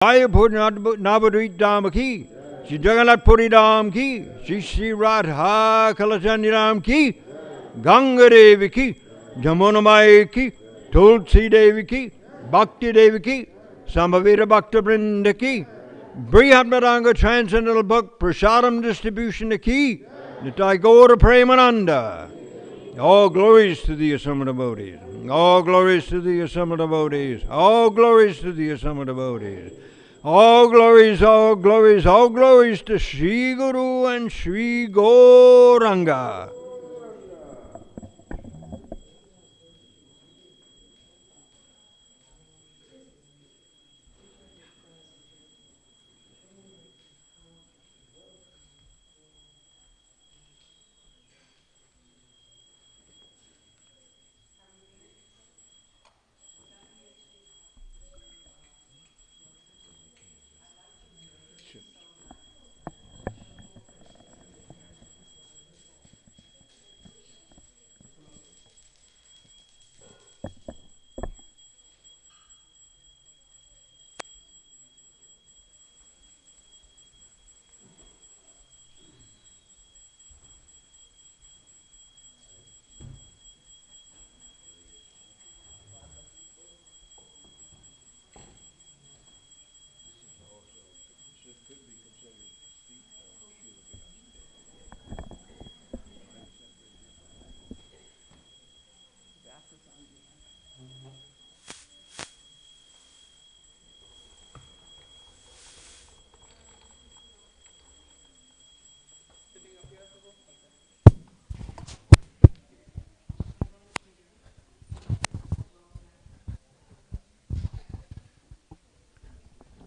Jayapur Navaduit Dham ki, Shri Jagannath Puri Dham ki, Shri Radha Kalachandi Dham ki, Ganga Devi ki, Jamuna Mai ki, Tulsi Devi ki, Bhakti Devi ki, Samavita Bhakta Vrinda ki, Brihatmadanga Transcendental Book, Prasadam Distribution ki, Nitai Gaura Premananda. All glories to the assembled devotees. All glories to the assembled devotees. All glories to the assembled devotees. All glories, all glories, all glories to Sri Guru and Sri Gauranga.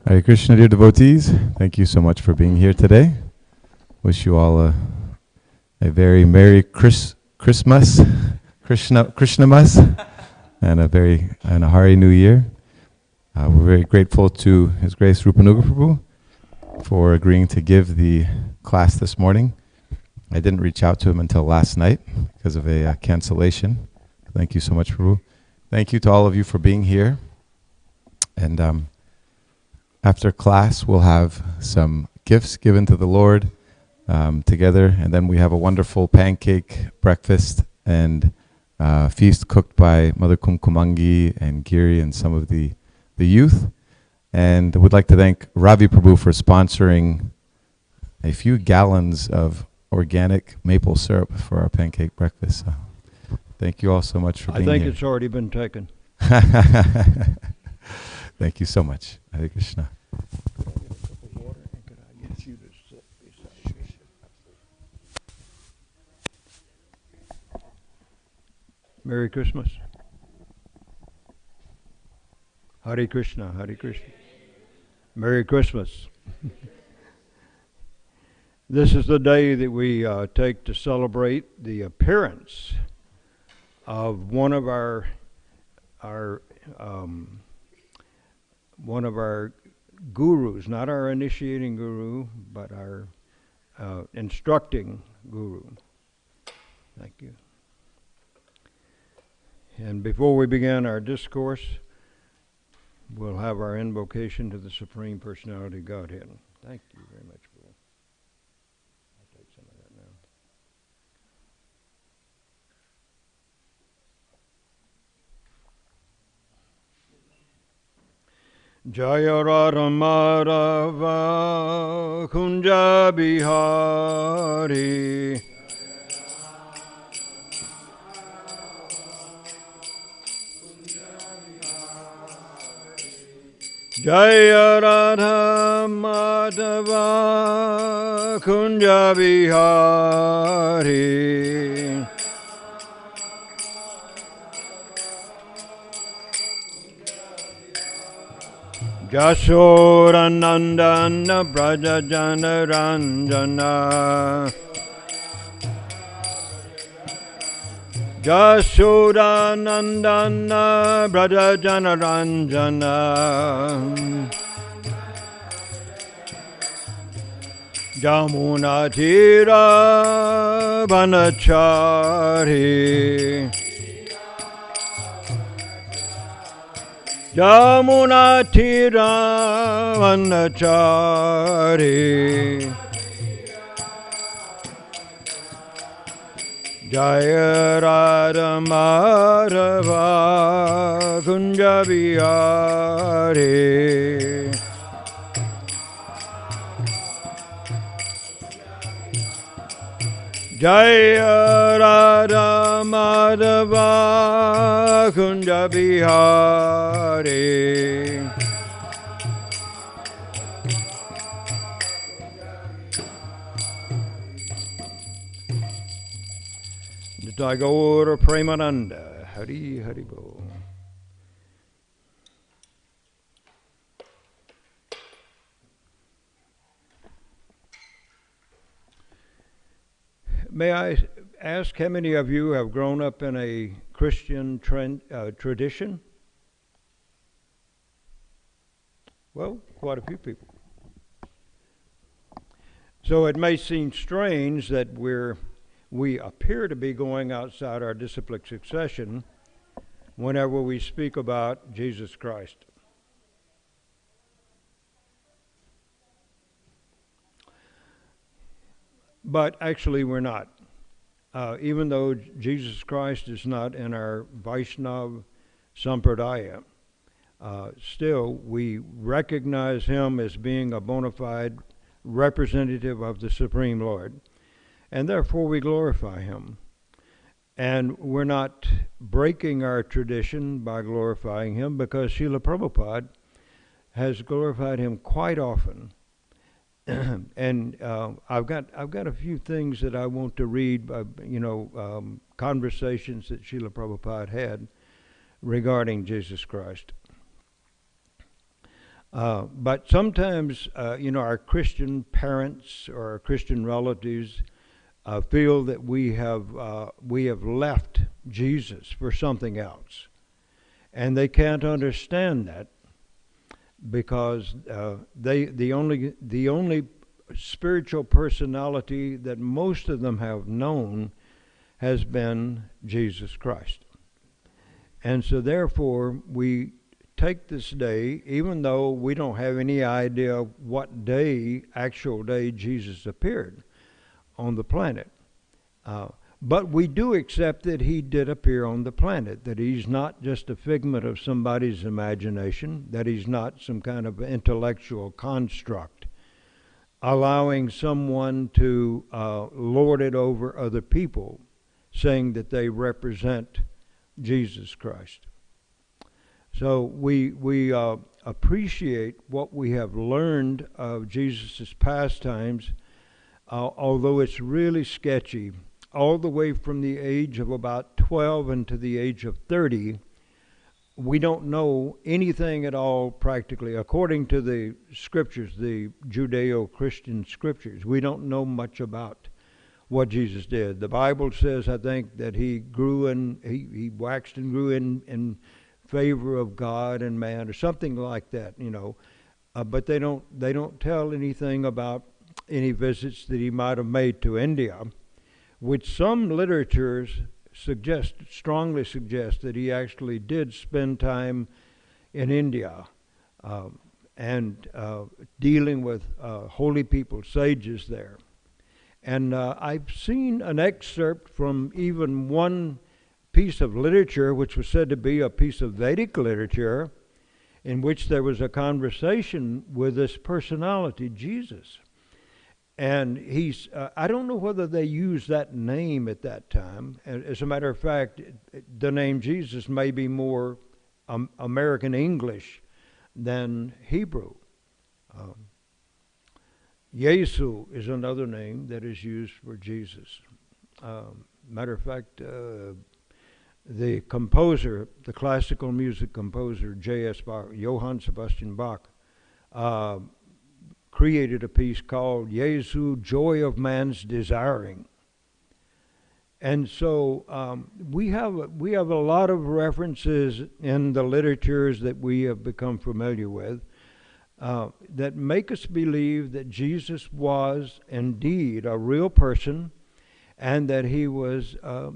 Hare Krishna, dear devotees. Thank you so much for being here today. Wish you all a very Merry Christmas, Krishnamas, and a Hari New Year. We're very grateful to His Grace Rupanuga Prabhu for agreeing to give the class this morning. I didn't reach out to him until last night because of a cancellation. Thank you so much, Prabhu. Thank you to all of you for being here. And after class, we'll have some gifts given to the Lord together, and then we have a wonderful pancake breakfast and feast cooked by Mother Kumkumangi and Giri and some of the youth. And we'd like to thank Ravi Prabhu for sponsoring a few gallons of organic maple syrup for our pancake breakfast. So thank you all so much for being here. I think it's already been taken. Thank you so much. Hare Krishna. Merry Christmas. Hare Krishna, Hare Krishna. Merry Christmas. This is the day that we take to celebrate the appearance of one of our gurus, not our initiating guru, but our instructing guru. Thank you. And before we begin our discourse, we'll have our invocation to the Supreme Personality of Godhead. Thank you very much, Bill. I'll take some of that now. Jaya Radha Madhava Kunja Bihari Jaya Radha Madhava Kunja Bihari Jashodanandana Brajajana Ranjana Jashodanandana Brajajana Ranjana Jamuna Tira Vanachari Yamunatiramanachari Jaya Radha Madhava Kunja Vihari Jaya Radha Madhava Kunja Vihari Tagore Premananda Hari Hari Bol. May I ask how many of you have grown up in a Christian tradition? Well, quite a few people. So it may seem strange that we appear to be going outside our disciplic succession whenever we speak about Jesus Christ. But actually we're not. Even though Jesus Christ is not in our Vaishnav Sampradaya, still we recognize him as being a bona fide representative of the Supreme Lord. And therefore we glorify him. And we're not breaking our tradition by glorifying him, because Srila Prabhupada has glorified him quite often. And I've got a few things that I want to read, conversations that Srila Prabhupada had regarding Jesus Christ. But sometimes, our Christian parents or our Christian relatives feel that we have left Jesus for something else, and they can't understand that, because the only spiritual personality that most of them have known has been Jesus Christ. And so therefore we take this day, even though we don't have any idea what actual day Jesus appeared on the planet. But we do accept that he did appear on the planet, that he's not just a figment of somebody's imagination, that he's not some kind of intellectual construct, allowing someone to lord it over other people, saying that they represent Jesus Christ. So we appreciate what we have learned of Jesus' pastimes, although it's really sketchy. All the way from the age of about 12 into the age of 30, we don't know anything at all practically. According to the scriptures, the Judeo-Christian scriptures, we don't know much about what Jesus did. The Bible says, I think, that he waxed and grew in favor of God and man, or something like that, but they don't tell anything about any visits that he might have made to India, which some literatures strongly suggest that he actually did spend time in India and dealing with holy people, sages there. And I've seen an excerpt from even one piece of literature, which was said to be a piece of Vedic literature, in which there was a conversation with this personality, Jesus. And I don't know whether they used that name at that time. As a matter of fact, the name Jesus may be more American English than Hebrew. Yesu is another name that is used for Jesus. Matter of fact, the composer, the classical music composer, J.S. Bach, Johann Sebastian Bach, created a piece called Jesu, Joy of Man's Desiring. And so we have a lot of references in the literatures that we have become familiar with that make us believe that Jesus was indeed a real person, and that he was a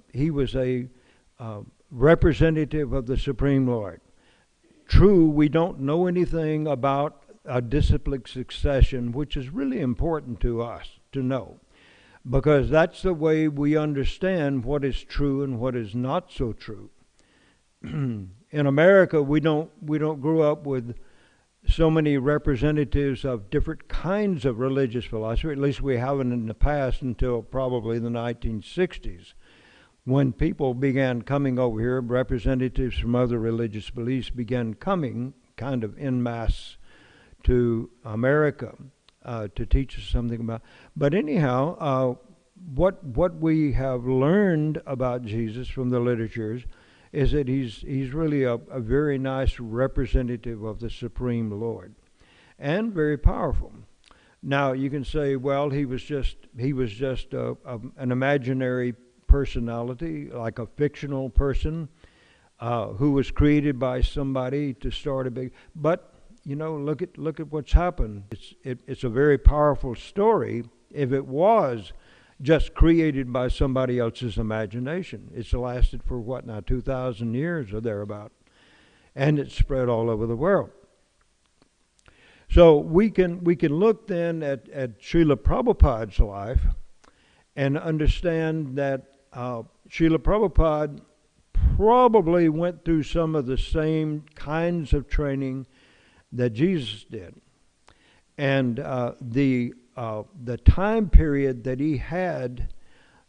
representative of the Supreme Lord. true, we don't know anything about a disciplic succession, which is really important to us to know, because that's the way we understand what is true and what is not so true. In America, we don't grow up with so many representatives of different kinds of religious philosophy. At least we haven't in the past until probably the 1960s, when people began coming over here. Representatives from other religious beliefs began coming kind of en masse to America to teach us something about. But anyhow, what we have learned about Jesus from the literatures is that he's really a very nice representative of the Supreme Lord, and very powerful. Now you can say, well, he was just an imaginary personality, like a fictional person who was created by somebody to start a big. But look at what's happened. It's a very powerful story. If it was just created by somebody else's imagination, it's lasted for what now, 2,000 years or thereabout, and it's spread all over the world. So we can look then at Srila Prabhupada's life and understand that Srila Prabhupada probably went through some of the same kinds of training that Jesus did. And the time period that he had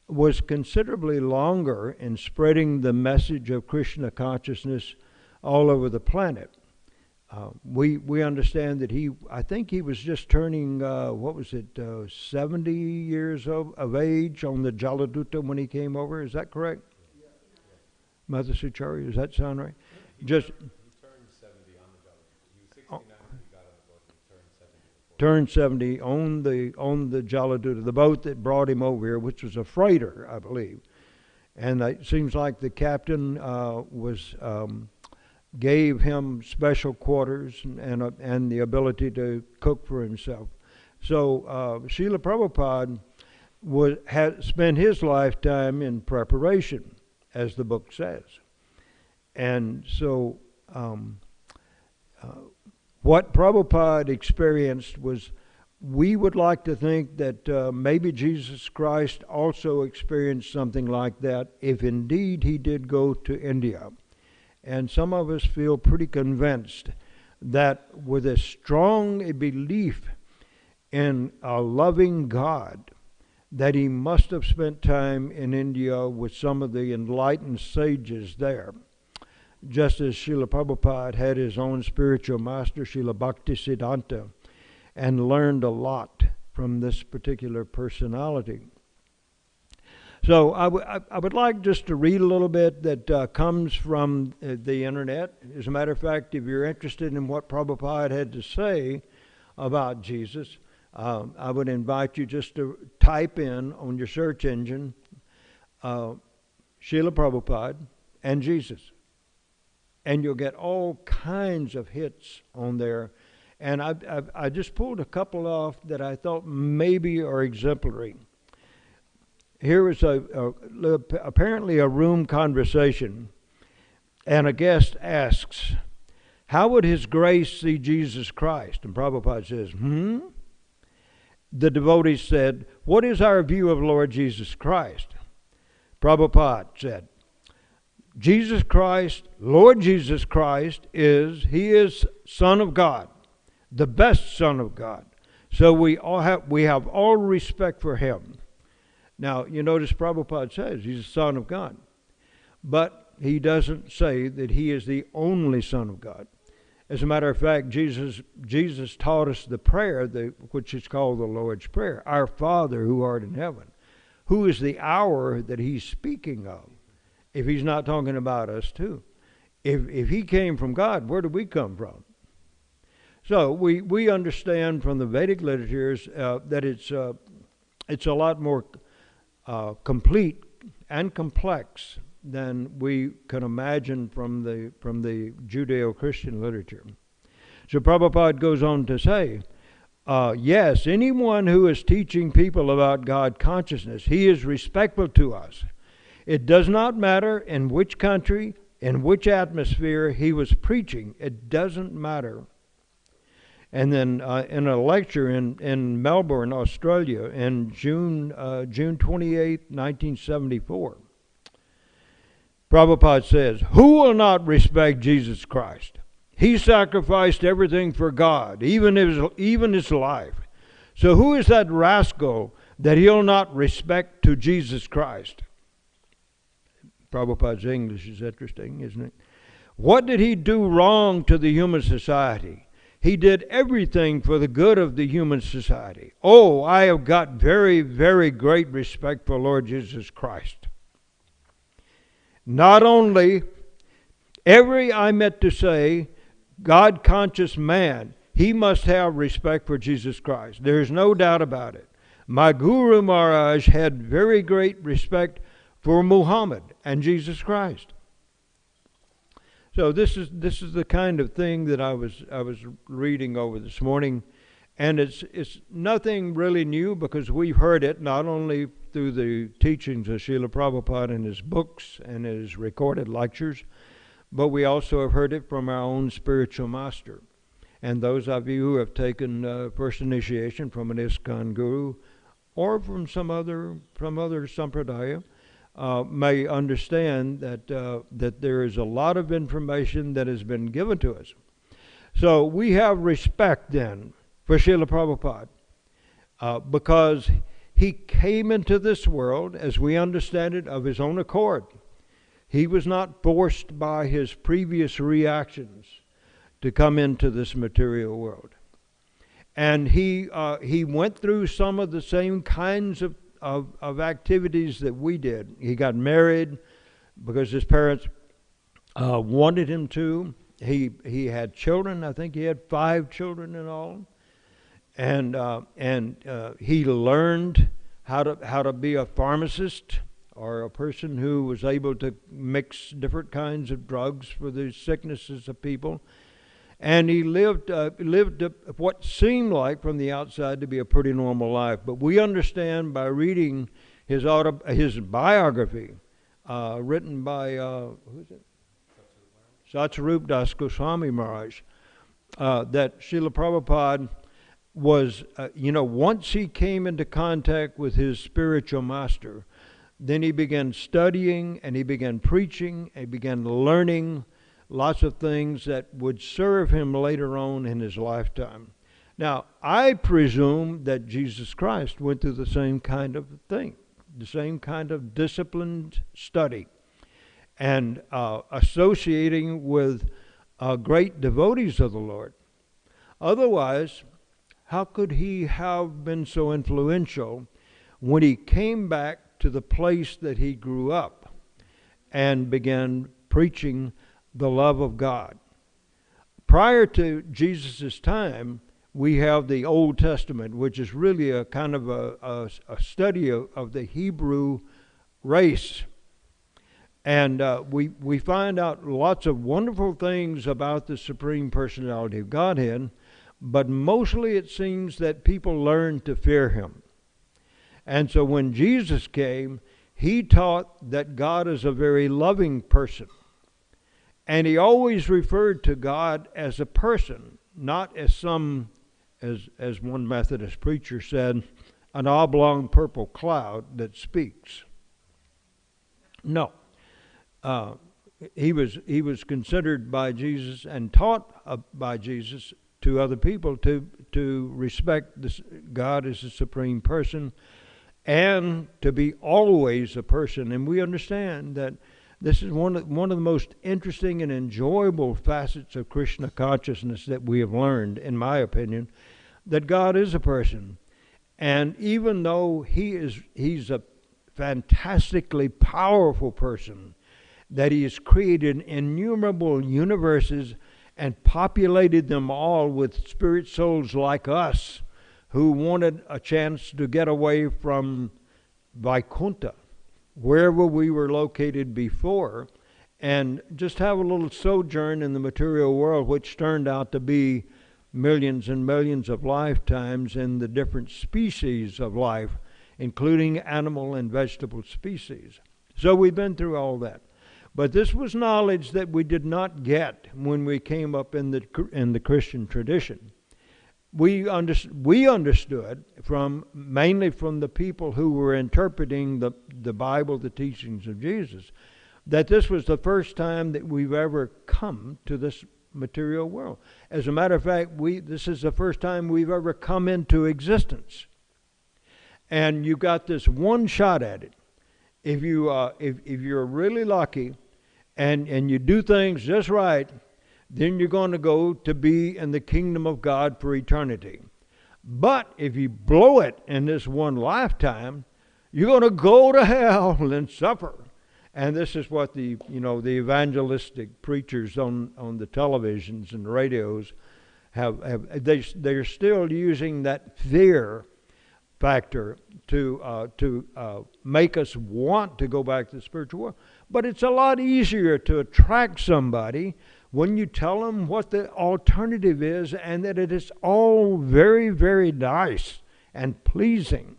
was considerably longer in spreading the message of Krishna consciousness all over the planet. We understand that I think he was just turning, 70 years of age on the Jaladuta when he came over. Is that correct? Yeah. Mother Sucharya, does that sound right? He turned 70 on the Jaladuta. He was 69 when he got on the boat. He turned 70 on the Jaladuta, the boat that brought him over here, which was a freighter, I believe. And it seems like the captain gave him special quarters and the ability to cook for himself. So Srila Prabhupada had spent his lifetime in preparation, as the book says. And so what Prabhupada experienced was, we would like to think that maybe Jesus Christ also experienced something like that, if indeed he did go to India. And some of us feel pretty convinced that with a strong belief in a loving God, that he must have spent time in India with some of the enlightened sages there. Just as Srila Prabhupada had his own spiritual master, Srila Bhaktisiddhanta, and learned a lot from this particular personality. So I would like just to read a little bit that comes from the internet. As a matter of fact, if you're interested in what Prabhupada had to say about Jesus, I would invite you just to type in on your search engine Srila Prabhupada and Jesus. And you'll get all kinds of hits on there. And I just pulled a couple off that I thought maybe are exemplary. Here is apparently a room conversation, and a guest asks, how would His Grace see Jesus Christ? And Prabhupada says, The devotee said, what is our view of Lord Jesus Christ? Prabhupada said, Jesus Christ, Lord Jesus Christ, He is Son of God, the best Son of God. So we have all respect for Him. Now, you notice Prabhupada says He's the Son of God. But He doesn't say that He is the only Son of God. As a matter of fact, Jesus taught us the prayer, which is called the Lord's Prayer. Our Father who art in heaven. Who is the hour that He's speaking of? If He's not talking about us too. If He came from God, where did we come from? So we understand from the Vedic literatures that it's a lot more complete and complex than we can imagine from the Judeo-Christian literature. So Prabhupada goes on to say, yes, anyone who is teaching people about God consciousness, he is respectful to us. It does not matter in which country, in which atmosphere he was preaching. It doesn't matter. And then in a lecture in Melbourne, Australia, in June 28, 1974, Prabhupada says, "Who will not respect Jesus Christ? He sacrificed everything for God, even his life. So who is that rascal that he'll not respect to Jesus Christ?" Prabhupada's English is interesting, isn't it? What did he do wrong to the human society? He did everything for the good of the human society. Oh, I have got very, very great respect for Lord Jesus Christ. Not only I meant to say, God-conscious man, he must have respect for Jesus Christ. There's no doubt about it. My Guru Maharaj had very great respect for Muhammad and Jesus Christ. So this is the kind of thing that I was reading over this morning, and it's nothing really new because we've heard it not only through the teachings of Srila Prabhupada in his books and his recorded lectures, but we also have heard it from our own spiritual master. And those of you who have taken first initiation from an ISKCON guru or from some other sampradaya may understand that there is a lot of information that has been given to us. So we have respect then for Srila Prabhupada because he came into this world, as we understand it, of his own accord. He was not forced by his previous reactions to come into this material world. And he went through some of the same kinds of activities that we did. He got married because his parents wanted him to. He had children. I think he had 5 children in all. And he learned how to be a pharmacist, or a person who was able to mix different kinds of drugs for the sicknesses of people. And he lived what seemed like from the outside to be a pretty normal life. But we understand by reading his biography, written by who's it? Satsarup Das Goswami Maharaj, that Srila Prabhupada was, once he came into contact with his spiritual master, then he began studying and he began preaching and he began learning lots of things that would serve him later on in his lifetime. Now, I presume that Jesus Christ went through the same kind of thing, the same kind of disciplined study, and associating with great devotees of the Lord. Otherwise, how could he have been so influential when he came back to the place that he grew up and began preaching the love of God? Prior to Jesus' time, we have the Old Testament, which is really a kind of a study of the Hebrew race. And we find out lots of wonderful things about the Supreme Personality of Godhead, but mostly it seems that people learned to fear him. And so when Jesus came, he taught that God is a very loving person. And he always referred to God as a person, not as some, as one Methodist preacher said, an oblong purple cloud that speaks. No. He was considered by Jesus and taught by Jesus to other people to respect this God as a supreme person and to be always a person. And we understand that this is one of the most interesting and enjoyable facets of Krishna consciousness that we have learned, in my opinion, that God is a person. And even though he's a fantastically powerful person, that he has created innumerable universes and populated them all with spirit souls like us who wanted a chance to get away from Vaikuntha, wherever we were located before, and just have a little sojourn in the material world, which turned out to be millions and millions of lifetimes in the different species of life, including animal and vegetable species. So we've been through all that. But this was knowledge that we did not get when we came up in the Christian tradition. We understood mainly from the people who were interpreting the Bible, the teachings of Jesus, that this was the first time that we've ever come to this material world. As a matter of fact, this is the first time we've ever come into existence. And you got this one shot at it. If you're really lucky and you do things just right, then you're going to go to be in the kingdom of God for eternity. But if you blow it in this one lifetime, you're going to go to hell and suffer. And this is what the evangelistic preachers on the televisions and radios they're still using that fear factor to make us want to go back to the spiritual world. But it's a lot easier to attract somebody when you tell them what the alternative is and that it is all very, very nice and pleasing.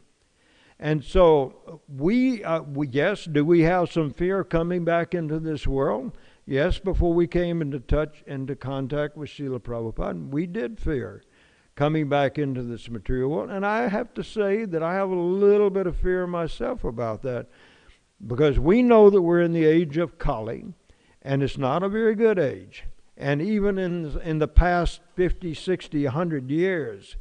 And so we yes, do we have some fear coming back into this world? Yes, before we came into contact with Srila Prabhupada, we did fear coming back into this material world. And I have to say that I have a little bit of fear myself about that, because we know that we're in the age of Kali, and it's not a very good age. And even in the past 50, 60, 100 years,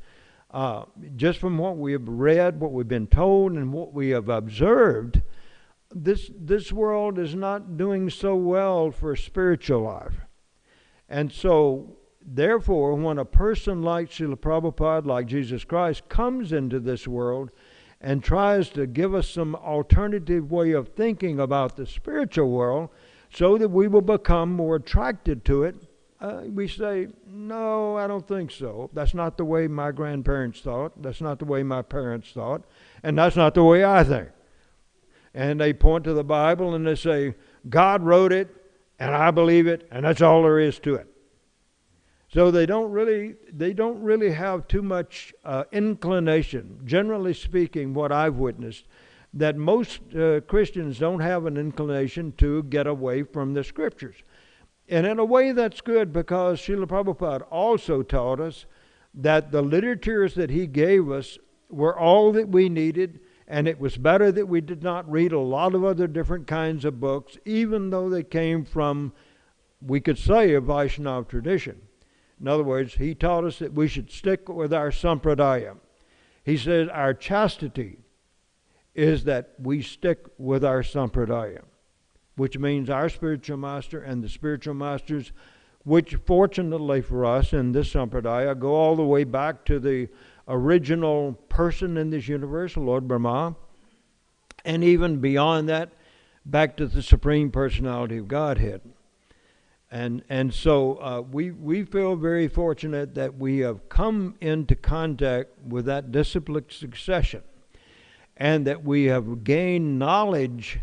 just from what we have read, what we've been told, and what we have observed, this world is not doing so well for spiritual life. And so, therefore, when a person like Srila Prabhupada, like Jesus Christ, comes into this world and tries to give us some alternative way of thinking about the spiritual world so that we will become more attracted to it, we say, no, I don't think so. That's not the way my grandparents thought. That's not the way my parents thought. And that's not the way I think. And they point to the Bible and they say, God wrote it, and I believe it, and that's all there is to it. So they don't really have too much inclination, generally speaking, what I've witnessed, that most Christians don't have an inclination to get away from the Scriptures. And in a way that's good, because Srila Prabhupada also taught us that the literatures that he gave us were all that we needed, and it was better that we did not read a lot of other different kinds of books, even though they came from, we could say, a Vaishnava tradition. In other words, he taught us that we should stick with our sampradaya. He said our chastity is that we stick with our sampradaya, which means our spiritual master and the spiritual masters, which fortunately for us in this sampradaya go all the way back to the original person in this universe, Lord Brahma, and even beyond that, back to the Supreme Personality of Godhead. And so we feel very fortunate that we have come into contact with that disciplic succession, and that we have gained knowledge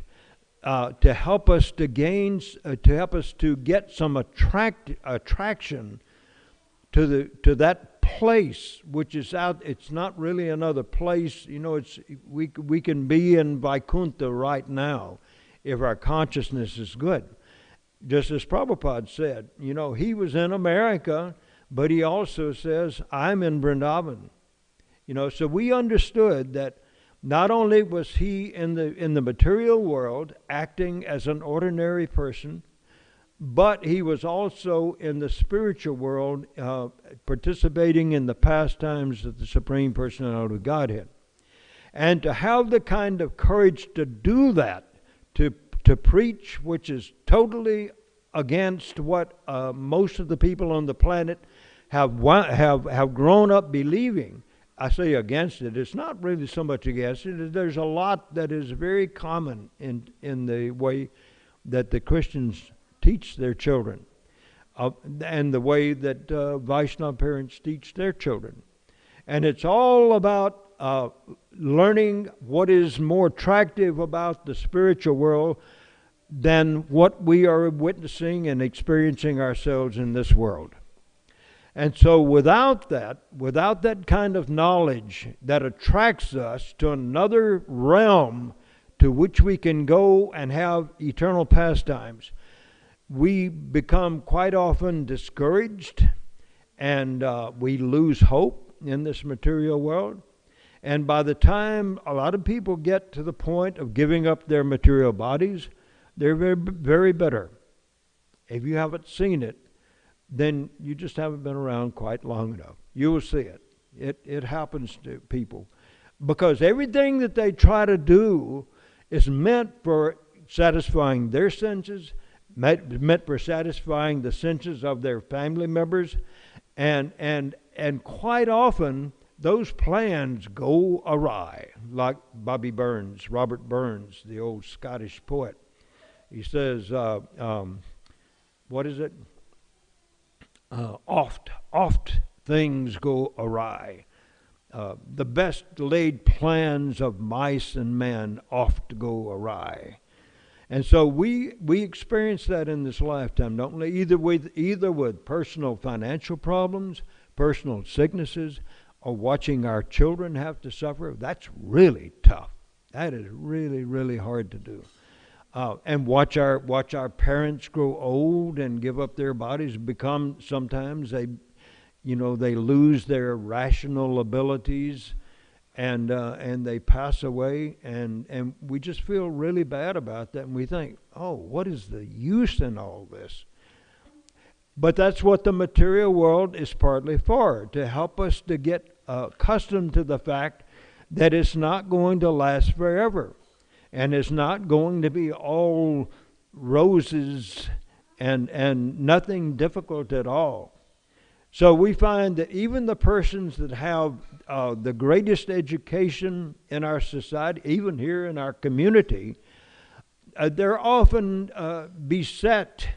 to help us to get some attraction to that place, which is out. It's not really another place. We can be in Vaikuntha right now if our consciousness is good. Just as Prabhupada said, he was in America, but he also says, I'm in Vrindavan. So we understood that not only was he in the material world acting as an ordinary person, but he was also in the spiritual world participating in the pastimes of the Supreme Personality of Godhead. And to have the kind of courage to do that, to preach, which is totally against what most of the people on the planet have grown up believing. I say against it. It's not really so much against it. There's a lot that is very common in the way that the Christians teach their children, and the way that Vaishnava parents teach their children. And it's all about learning what is more attractive about the spiritual world than what we are witnessing and experiencing ourselves in this world. And so without that kind of knowledge that attracts us to another realm to which we can go and have eternal pastimes, we become quite often discouraged, and we lose hope in this material world. And by the time a lot of people get to the point of giving up their material bodies, they're very, very bitter. If you haven't seen it, then you just haven't been around quite long enough. You will see it. It happens to people. Because everything that they try to do is meant for satisfying their senses, meant for satisfying the senses of their family members, and quite often those plans go awry. Like Robert Burns, the old Scottish poet. He says, what is it? Oft things go awry. The best laid plans of mice and men oft go awry. And so we experience that in this lifetime, don't we? Either with personal financial problems, personal sicknesses, or watching our children have to suffer. That's really tough. That is really, really hard to do. And watch our parents grow old and give up their bodies, become sometimes they lose their rational abilities, and they pass away, and we just feel really bad about that, and we think, oh, what is the use in all this? But that's what the material world is partly for, to help us to get accustomed to the fact that it's not going to last forever. And it's not going to be all roses and nothing difficult at all. So we find that even the persons that have the greatest education in our society, even here in our community, they're often beset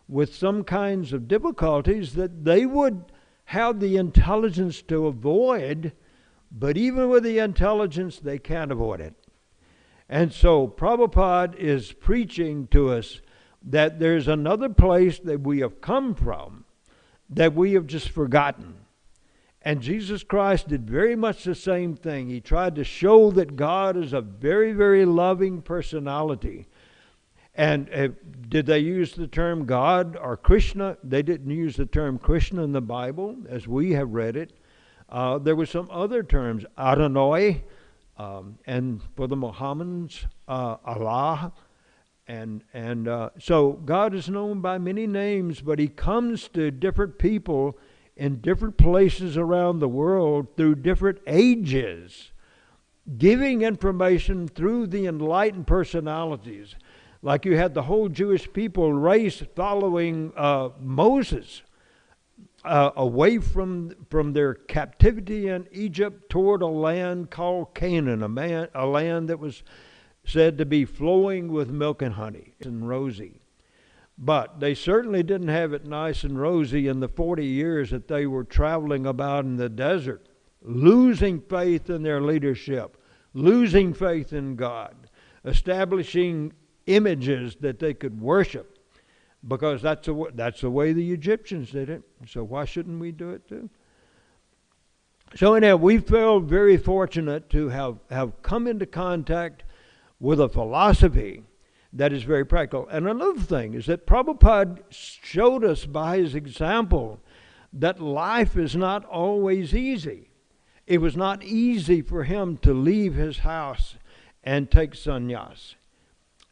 with some kinds of difficulties that they would have the intelligence to avoid, but even with the intelligence, they can't avoid it. And so Prabhupada is preaching to us that there's another place that we have come from that we have just forgotten. And Jesus Christ did very much the same thing. He tried to show that God is a very, very loving personality. And did they use the term God or Krishna? They didn't use the term Krishna in the Bible as we have read it. There were some other terms, Adonai, and for the Mohammedans, Allah. And so God is known by many names, but He comes to different people in different places around the world through different ages, giving information through the enlightened personalities. Like you had the whole Jewish people race following Moses away from their captivity in Egypt toward a land called Canaan, a land that was said to be flowing with milk and honey and rosy. But they certainly didn't have it nice and rosy in the 40 years that they were traveling about in the desert, losing faith in their leadership, losing faith in God, establishing images that they could worship, because that's the way the Egyptians did it. So why shouldn't we do it too? So anyhow, we feel very fortunate to have come into contact with a philosophy that is very practical. And another thing is that Prabhupada showed us by his example that life is not always easy. It was not easy for him to leave his house and take sannyas.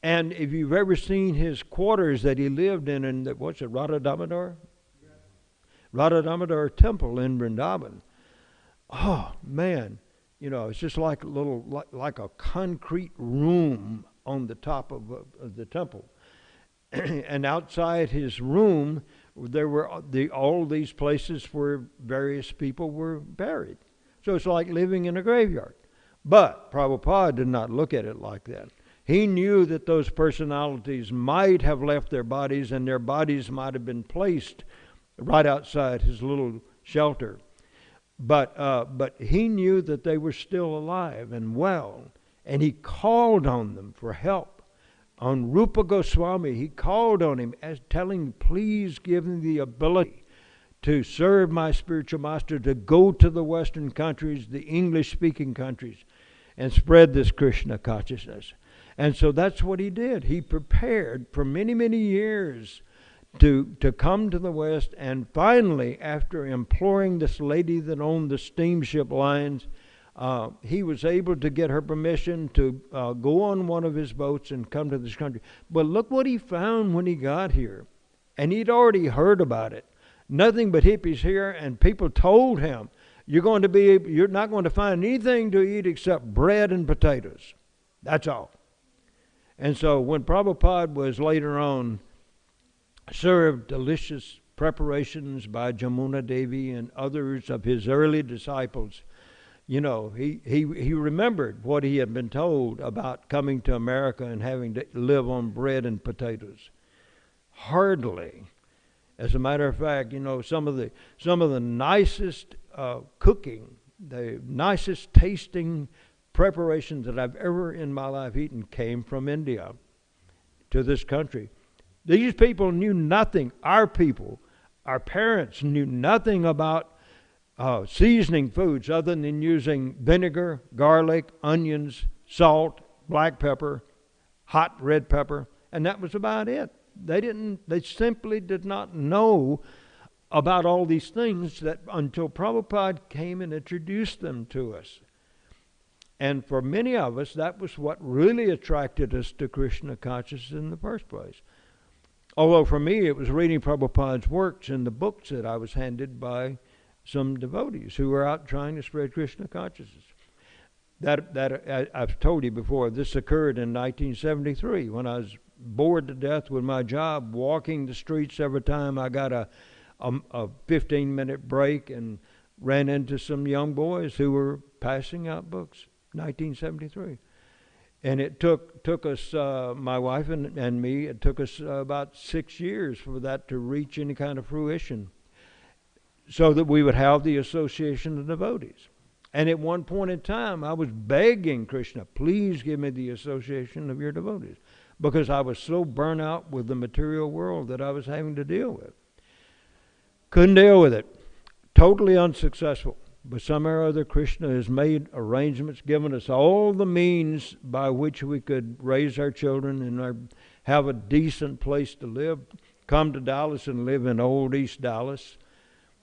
And if you've ever seen his quarters that he lived in what's it, Radha Damodar? Yeah. Radha Damodar temple in Vrindavan. Oh, man. You know, it's just like a concrete room on the top of the temple. And outside his room, there were all these places where various people were buried. So it's like living in a graveyard. But Prabhupada did not look at it like that. He knew that those personalities might have left their bodies, and their bodies might have been placed right outside his little shelter. But he knew that they were still alive and well, and he called on them for help. On Rupa Goswami, he called on him, as telling him, please give me the ability to serve my spiritual master, to go to the Western countries, the English-speaking countries, and spread this Krishna consciousness. And so that's what he did. He prepared for many, many years to come to the West, and finally, after imploring this lady that owned the steamship lines, he was able to get her permission to go on one of his boats and come to this country. But look what he found when he got here. And he'd already heard about it. Nothing but hippies here, and people told him, you're not going to find anything to eat except bread and potatoes. That's all. And so when Prabhupada was later on served delicious preparations by Jamuna Devi and others of his early disciples, you know, he remembered what he had been told about coming to America and having to live on bread and potatoes. Hardly. As a matter of fact, you know, some of the nicest cooking, the nicest tasting preparations that I've ever in my life eaten came from India to this country. These people knew nothing. Our people, our parents knew nothing about seasoning foods other than using vinegar, garlic, onions, salt, black pepper, hot red pepper, and that was about it. They simply did not know about all these things that until Prabhupada came and introduced them to us. And for many of us, that was what really attracted us to Krishna consciousness in the first place. Although for me, it was reading Prabhupada's works in the books that I was handed by some devotees who were out trying to spread Krishna consciousness. I've told you before, this occurred in 1973 when I was bored to death with my job, walking the streets every time I got a 15-minute break, and ran into some young boys who were passing out books, 1973. And it took us, my wife and me, it took us about 6 years for that to reach any kind of fruition, so that we would have the association of devotees. And at one point in time, I was begging Krishna, please give me the association of your devotees, because I was so burnt out with the material world that I was having to deal with. Couldn't deal with it. Totally unsuccessful. But somehow or other, Krishna has made arrangements, given us all the means by which we could raise our children and have a decent place to live. Come to Dallas and live in old East Dallas,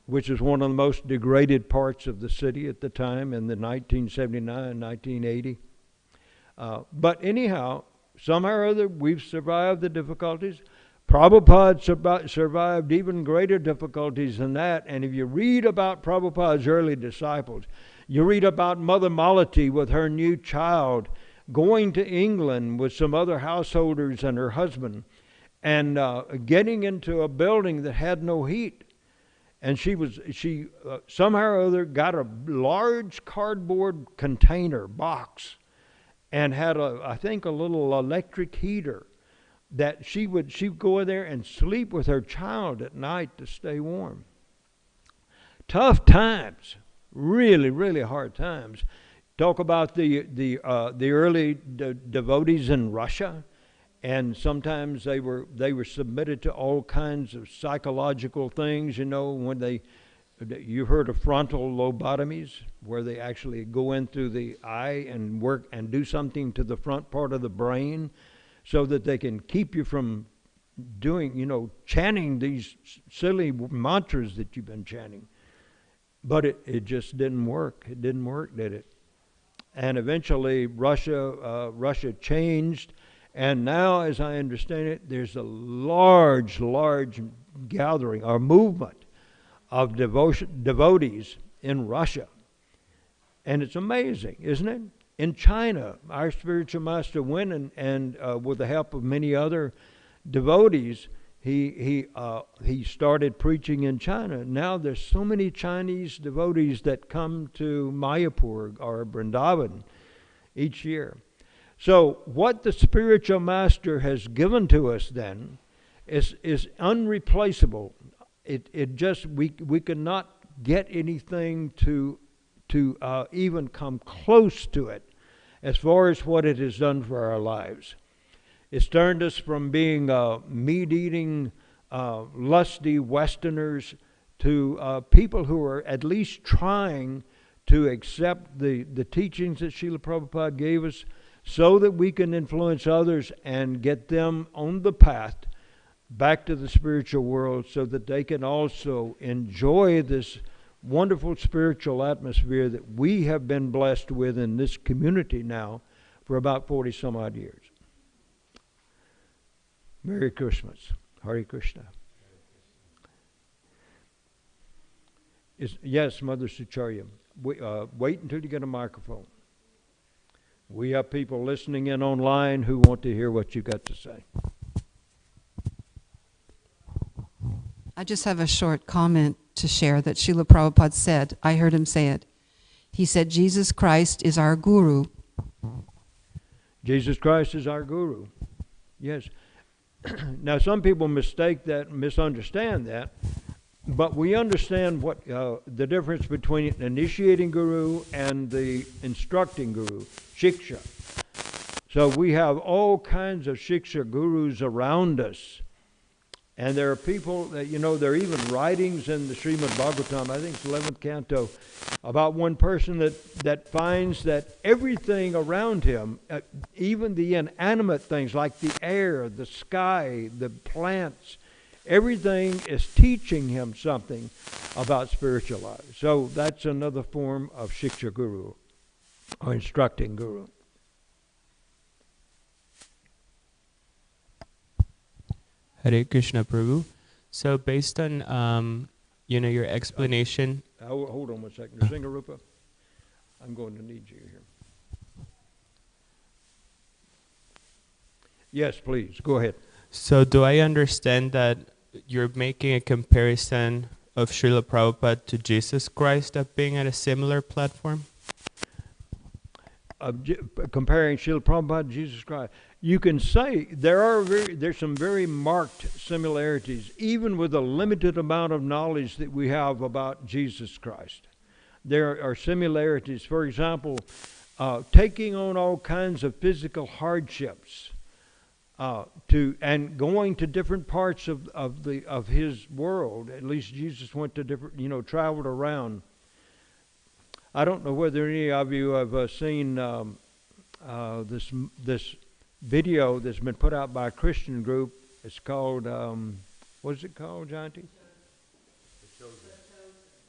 which is one of the most degraded parts of the city at the time in the 1979, 1980. But anyhow, somehow or other, we've survived the difficulties. Prabhupada survived even greater difficulties than that. And if you read about Prabhupada's early disciples, you read about Mother Malati with her new child going to England with some other householders and her husband, and getting into a building that had no heat. And she somehow or other got a large cardboard container box and had I think a little electric heater that she'd go in there and sleep with her child at night to stay warm. Tough times, really, really hard times. Talk about the early devotees in Russia, and sometimes they were submitted to all kinds of psychological things. You know, when you heard of frontal lobotomies, where they actually go in through the eye and work and do something to the front part of the brain, so that they can keep you from doing, chanting these silly mantras that you've been chanting. But it just didn't work. It didn't work, did it? And eventually Russia changed, and now, as I understand it, there's a large gathering or movement of devotees in Russia. And it's amazing, isn't it? In China, our spiritual master went and with the help of many other devotees, he started preaching in China. Now there's so many Chinese devotees that come to Mayapur or Vrindavan each year. So what the spiritual master has given to us then is unreplaceable. We could not get anything to even come close to it as far as what it has done for our lives. It's turned us from being meat-eating, lusty Westerners to people who are at least trying to accept the teachings that Srila Prabhupada gave us, so that we can influence others and get them on the path back to the spiritual world so that they can also enjoy this wonderful spiritual atmosphere that we have been blessed with in this community now for about 40 some odd years. Merry Christmas. Hare Krishna. Yes, Mother Sucharya. Wait until you get a microphone. We have people listening in online who want to hear what you got to say. I just have a short comment to share that Srila Prabhupada said. I heard him say it. He said, Jesus Christ is our guru. Jesus Christ is our guru. Yes. Now, some people mistake that, misunderstand that, but we understand what the difference between an initiating guru and the instructing guru, shiksha. So we have all kinds of shiksha gurus around us. And there are people that, there are even writings in the Srimad Bhagavatam, I think it's 11th canto, about one person that finds that everything around him, even the inanimate things like the air, the sky, the plants, everything is teaching him something about spiritual life. So that's another form of Shiksha Guru, or instructing Guru. Hare Krishna Prabhu. So based on your explanation. Hold on 1 second. Singarupa, I'm going to need you here. Yes, please. Go ahead. So do I understand that you're making a comparison of Srila Prabhupada to Jesus Christ of being at a similar platform? Comparing Srila Prabhupada to Jesus Christ. You can say there's some very marked similarities, even with the limited amount of knowledge that we have about Jesus Christ. There are similarities. For example, taking on all kinds of physical hardships, and going to different parts of his world. At least Jesus went to different, traveled around. I don't know whether any of you have seen this video that's been put out by a Christian group. It's called, what is it called, Jayanti?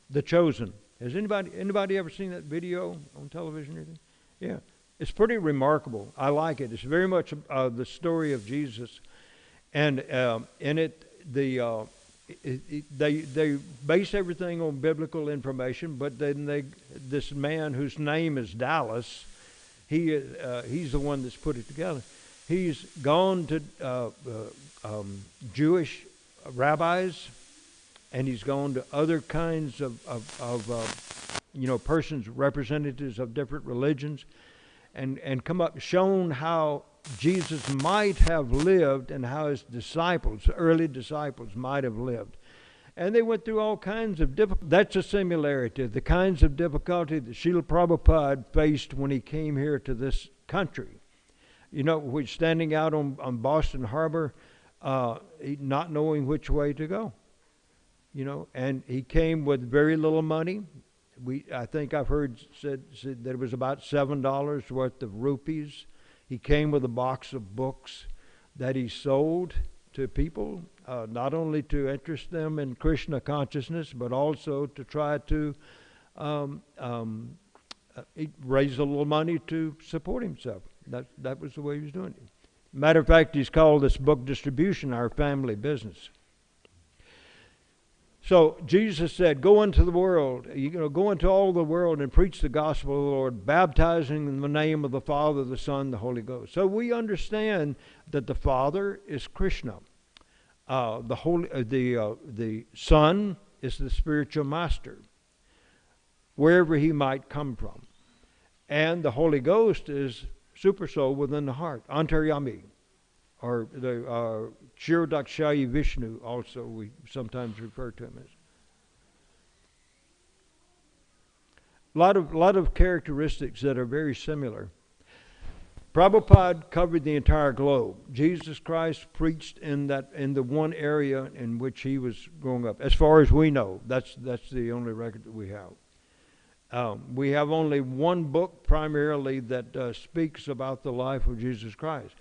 The Chosen. Has anybody ever seen that video on television or anything? Yeah. It's pretty remarkable. I like it. It's very much the story of Jesus. And in it, they base everything on biblical information, but then this man whose name is Dallas, he's the one that's put it together. He's gone to Jewish rabbis, and he's gone to other kinds of persons, representatives of different religions, and come up, shown how Jesus might have lived and how his disciples, early disciples, might have lived. And they went through all kinds of difficulties. That's a similarity, the kinds of difficulty that Srila Prabhupada faced when he came here to this country. We're standing out on Boston Harbor, not knowing which way to go. And he came with very little money. I think I've heard said that it was about $7 worth of rupees. He came with a box of books that he sold to people, not only to interest them in Krishna consciousness, but also to try to raise a little money to support himself. That was the way he was doing it. Matter of fact, he's called this book distribution our family business. So Jesus said, go into the world, go into all the world and preach the gospel of the Lord, baptizing in the name of the Father, the Son, the Holy Ghost. So we understand that the Father is Krishna. The Son is the spiritual master, wherever he might come from. And the Holy Ghost is super soul within the heart, Antaryami, or the Kshirodakshayi Vishnu, also we sometimes refer to him as. A lot of characteristics that are very similar. Prabhupada covered the entire globe. Jesus Christ preached in the one area in which he was growing up. As far as we know, that's the only record that we have. We have only one book primarily that speaks about the life of Jesus Christ.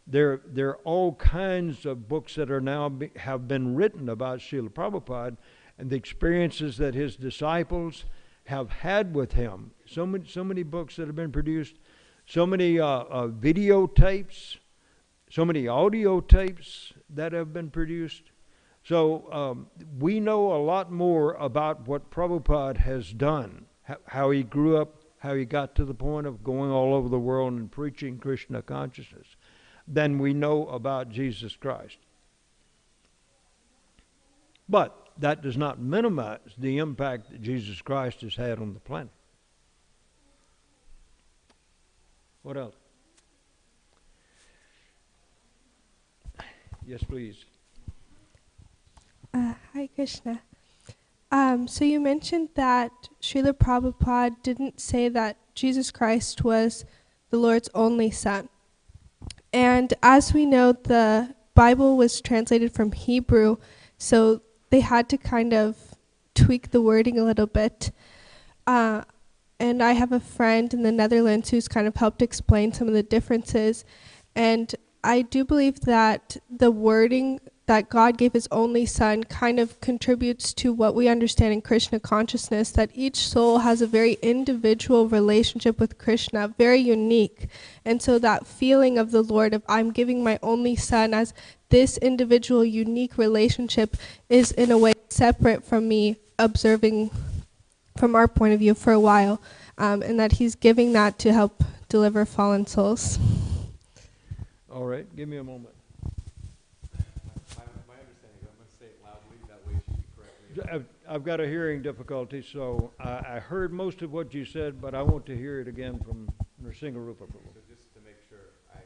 There are all kinds of books that are now have been written about Srila Prabhupada and the experiences that his disciples have had with him. So many books that have been produced, so many videotapes, so many audio tapes that have been produced. So we know a lot more about what Prabhupada has done, how he grew up, how he got to the point of going all over the world and preaching Krishna consciousness, than we know about Jesus Christ. But that does not minimize the impact that Jesus Christ has had on the planet. What else? Yes, please. Hi, Krishna. So you mentioned that Srila Prabhupada didn't say that Jesus Christ was the Lord's only son. And as we know, the Bible was translated from Hebrew, so they had to kind of tweak the wording a little bit. And I have a friend in the Netherlands who's kind of helped explain some of the differences. And I do believe that the wording that God gave his only son kind of contributes to what we understand in Krishna consciousness, that each soul has a very individual relationship with Krishna, very unique. And so that feeling of the Lord of I'm giving my only son as this individual unique relationship is in a way separate from me observing from our point of view for a while, and that he's giving that to help deliver fallen souls. All right, give me a moment. I've got a hearing difficulty, so I heard most of what you said, but I want to hear it again from Nrsinga Rupa Prabhu. So just to make sure I'm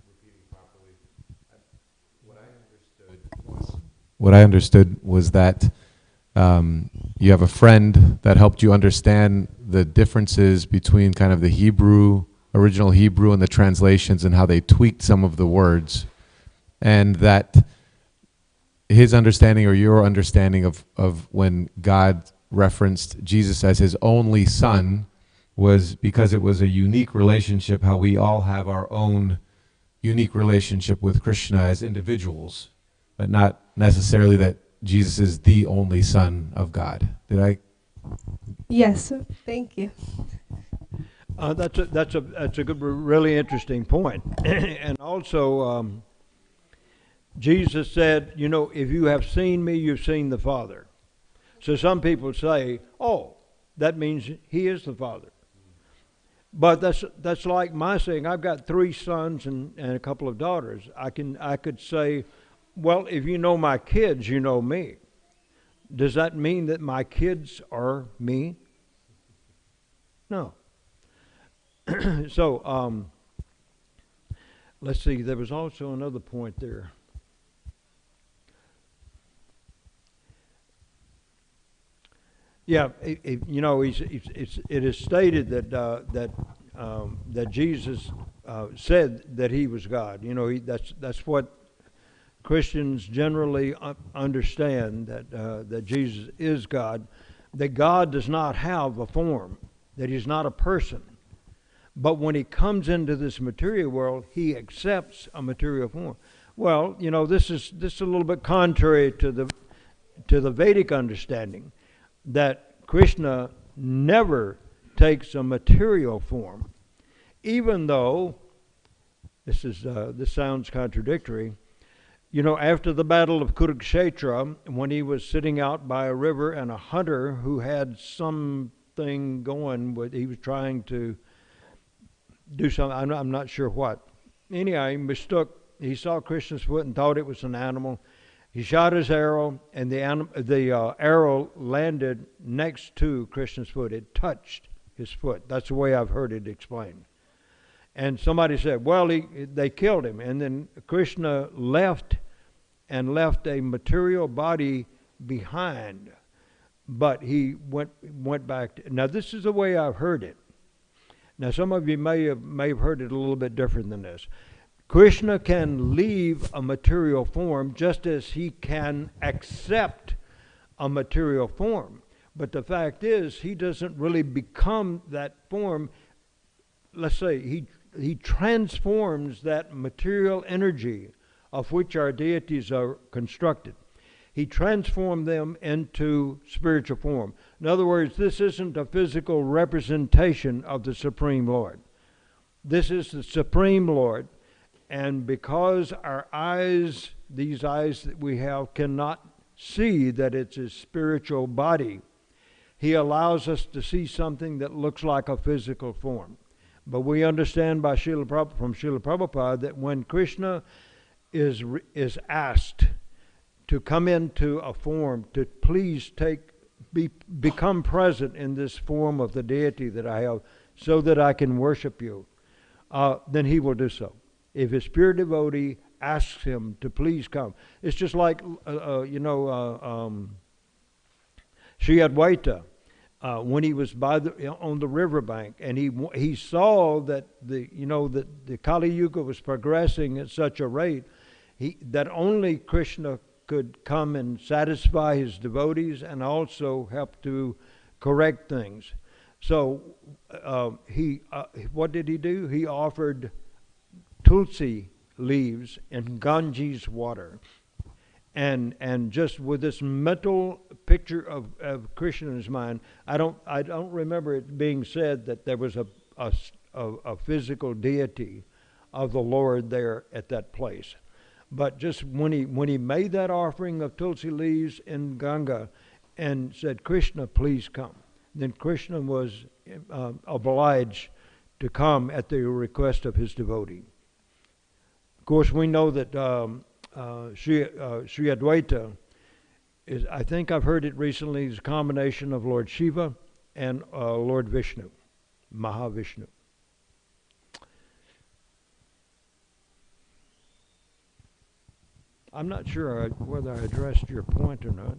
repeating properly, what I understood was that you have a friend that helped you understand the differences between kind of the Hebrew, original Hebrew, and the translations and how they tweaked some of the words, and that his understanding or your understanding of when God referenced Jesus as his only son was because it was a unique relationship, how we all have our own unique relationship with Krishna as individuals, but not necessarily that Jesus is the only son of God. Did I? Yes, thank you. That's a good, really interesting point. And also, Jesus said, you know, if you have seen me, you've seen the Father. So some people say, oh, that means he is the Father. But that's like my saying, I've got 3 sons and a couple of daughters. I could say, well, if you know my kids, you know me. Does that mean that my kids are me? No. So, let's see, there was also another point there. Yeah, you know, it is stated that Jesus said that he was God. You know, that's what Christians generally understand, that Jesus is God, that God does not have a form, that he's not a person. But when he comes into this material world, he accepts a material form. Well, you know, this is a little bit contrary to the Vedic understanding, that Krishna never takes a material form, even though this sounds contradictory. You know, after the battle of Kurukshetra, when he was sitting out by a river, and a hunter who had something going with, he was trying to do something, I'm not sure what. Anyhow, he saw Krishna's foot and thought it was an animal. He shot his arrow, and the arrow landed next to Krishna's foot. It touched his foot. That's the way I've heard it explained. And somebody said, well, they killed him. And then Krishna left a material body behind. But he went back. Now, this is the way I've heard it. Now, some of you may have heard it a little bit different than this. Krishna can leave a material form just as he can accept a material form. But the fact is, he doesn't really become that form. Let's say he transforms that material energy of which our deities are constructed. He transformed them into spiritual form. In other words, this isn't a physical representation of the Supreme Lord. This is the Supreme Lord, and because our eyes, these eyes that we have, cannot see that it's his spiritual body, he allows us to see something that looks like a physical form. But we understand by from Srila Prabhupada that when Krishna is asked to come into a form, to please become present in this form of the deity that I have, so that I can worship you, then he will do so. If his pure devotee asks him to please come, it's just like Sri Advaita, when he was on the riverbank, and he saw that the Kali Yuga was progressing at such a rate that only Krishna could come and satisfy his devotees and also help to correct things. So what did he do? He offered tulsi leaves and Ganges water. And just with this mental picture of Krishna in his mind, I don't remember it being said that there was a physical deity of the Lord there at that place. But just when he made that offering of tulsi leaves in Ganga and said, "Krishna, please come," then Krishna was obliged to come at the request of his devotee. Of course, we know that Sri Advaita is, I think I've heard it recently, is a combination of Lord Shiva and Lord Vishnu, Mahavishnu. I'm not sure whether I addressed your point or not.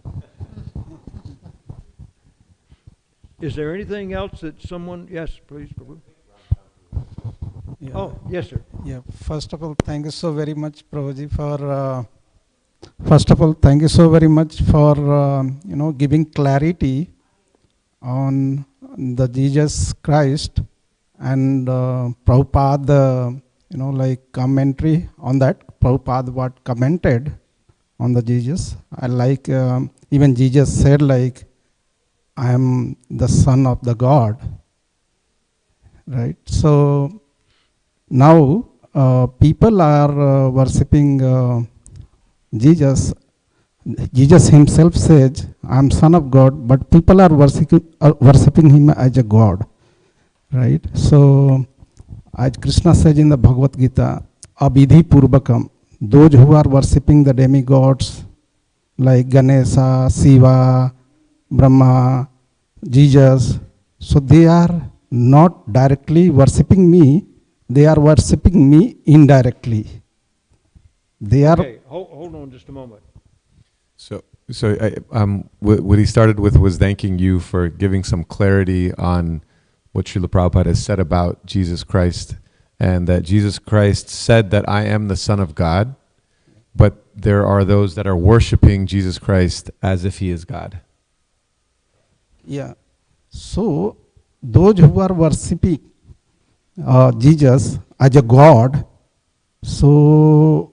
Is there anything else that someone... Yes, please, Prabhu. Yeah. Oh, yes, sir. Yeah. First of all, thank you so very much, Prabhuji, for... First of all, thank you so very much for, giving clarity on the Jesus Christ and Prabhupada, commentary on that. Prabhupada what commented on the Jesus. I like, even Jesus said, I am the son of the God. Right? So now people are worshipping Jesus. Jesus himself says, I am son of God, but people are worshipping him as a God. Right? So as Krishna says in the Bhagavad Gita, Abhidhi Purvakam, those who are worshipping the demigods like Ganesha, Shiva, Brahma, Jesus, so they are not directly worshipping me, they are worshipping me indirectly. They are... Okay, hold on just a moment. So what he started with was thanking you for giving some clarity on what Srila Prabhupada has said about Jesus Christ, and that Jesus Christ said that I am the Son of God, but there are those that are worshiping Jesus Christ as if he is God. Yeah. So those who are worshipping Jesus as a God, so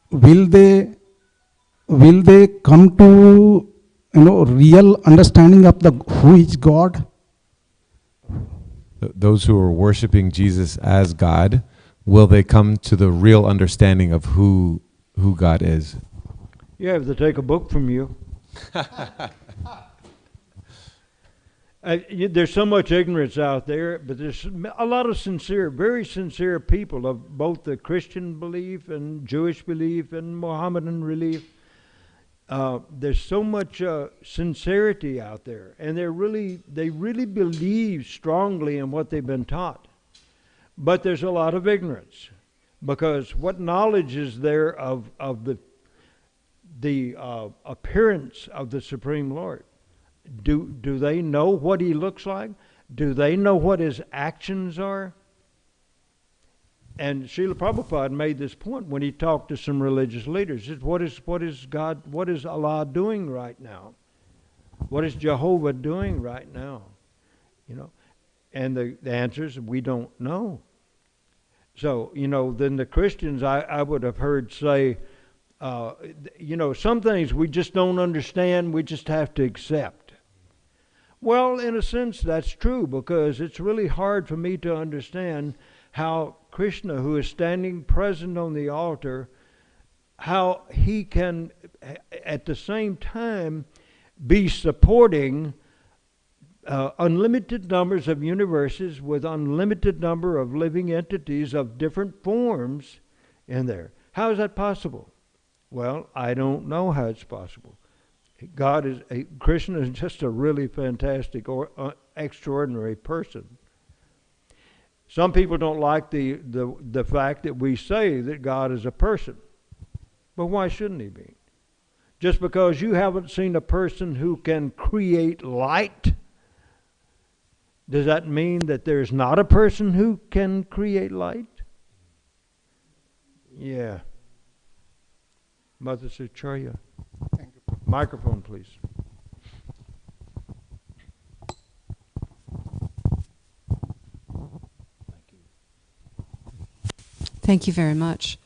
will they come to real understanding of who is God? Those who are worshiping Jesus as God, will they come to the real understanding of who God is? You have to take a book from you. There's so much ignorance out there, but there's a lot of very sincere people of both the Christian belief and Jewish belief and Mohammedan belief. There's so much sincerity out there, and they really believe strongly in what they've been taught. But there's a lot of ignorance, because what knowledge is there of the appearance of the Supreme Lord? Do they know what he looks like? Do they know what his actions are? And Srila Prabhupada made this point when he talked to some religious leaders. He said, what is Allah doing right now? What is Jehovah doing right now? And the answer is, we don't know. So, then the Christians I would have heard say, some things we just don't understand, we just have to accept. Well, in a sense, that's true, because it's really hard for me to understand how Krishna, who is standing present on the altar, how he can at the same time be supporting unlimited numbers of universes with unlimited number of living entities of different forms in there. How is that possible? Well, I don't know how it's possible. Krishna is just a really fantastic or extraordinary person. Some people don't like the fact that we say that God is a person. But why shouldn't he be? Just because you haven't seen a person who can create light, does that mean that there's not a person who can create light? Yeah. Mother Sucharya. Thank you. Microphone, please. Thank you very much.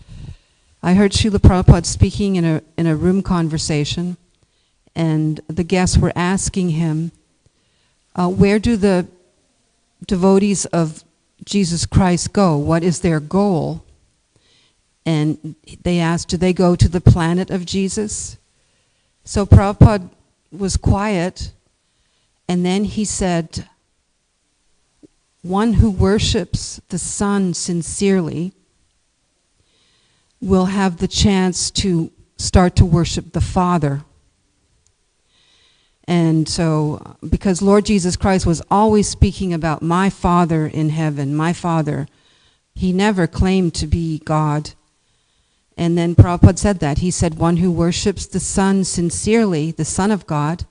I heard Srila Prabhupada speaking in a room conversation, and the guests were asking him, where do the devotees of Jesus Christ go? What is their goal? And they asked, do they go to the planet of Jesus? So Prabhupada was quiet, and then he said, one who worships the Son sincerely will have the chance to start to worship the Father. And so, because Lord Jesus Christ was always speaking about my Father in heaven, my Father, he never claimed to be God. And then Prabhupada said that. He said, one who worships the Son sincerely, the Son of God,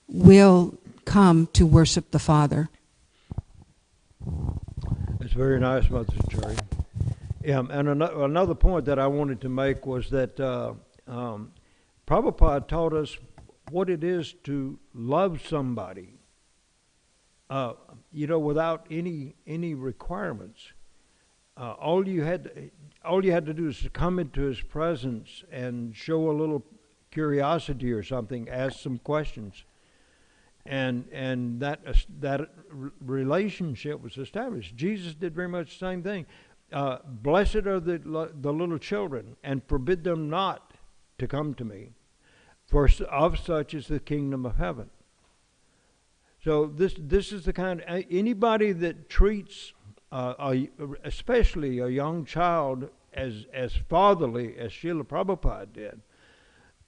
will come to worship the Father. It's very nice, Mother Cherry. And another point that I wanted to make was that Prabhupada taught us what it is to love somebody, without any requirements. All you had to do is to come into his presence and show a little curiosity or something, ask some questions, and that relationship was established. Jesus did very much the same thing. Blessed are the little children, and forbid them not to come to me, for of such is the kingdom of heaven. So this is the kind of, anybody that treats especially a young child as fatherly as Srila Prabhupada did,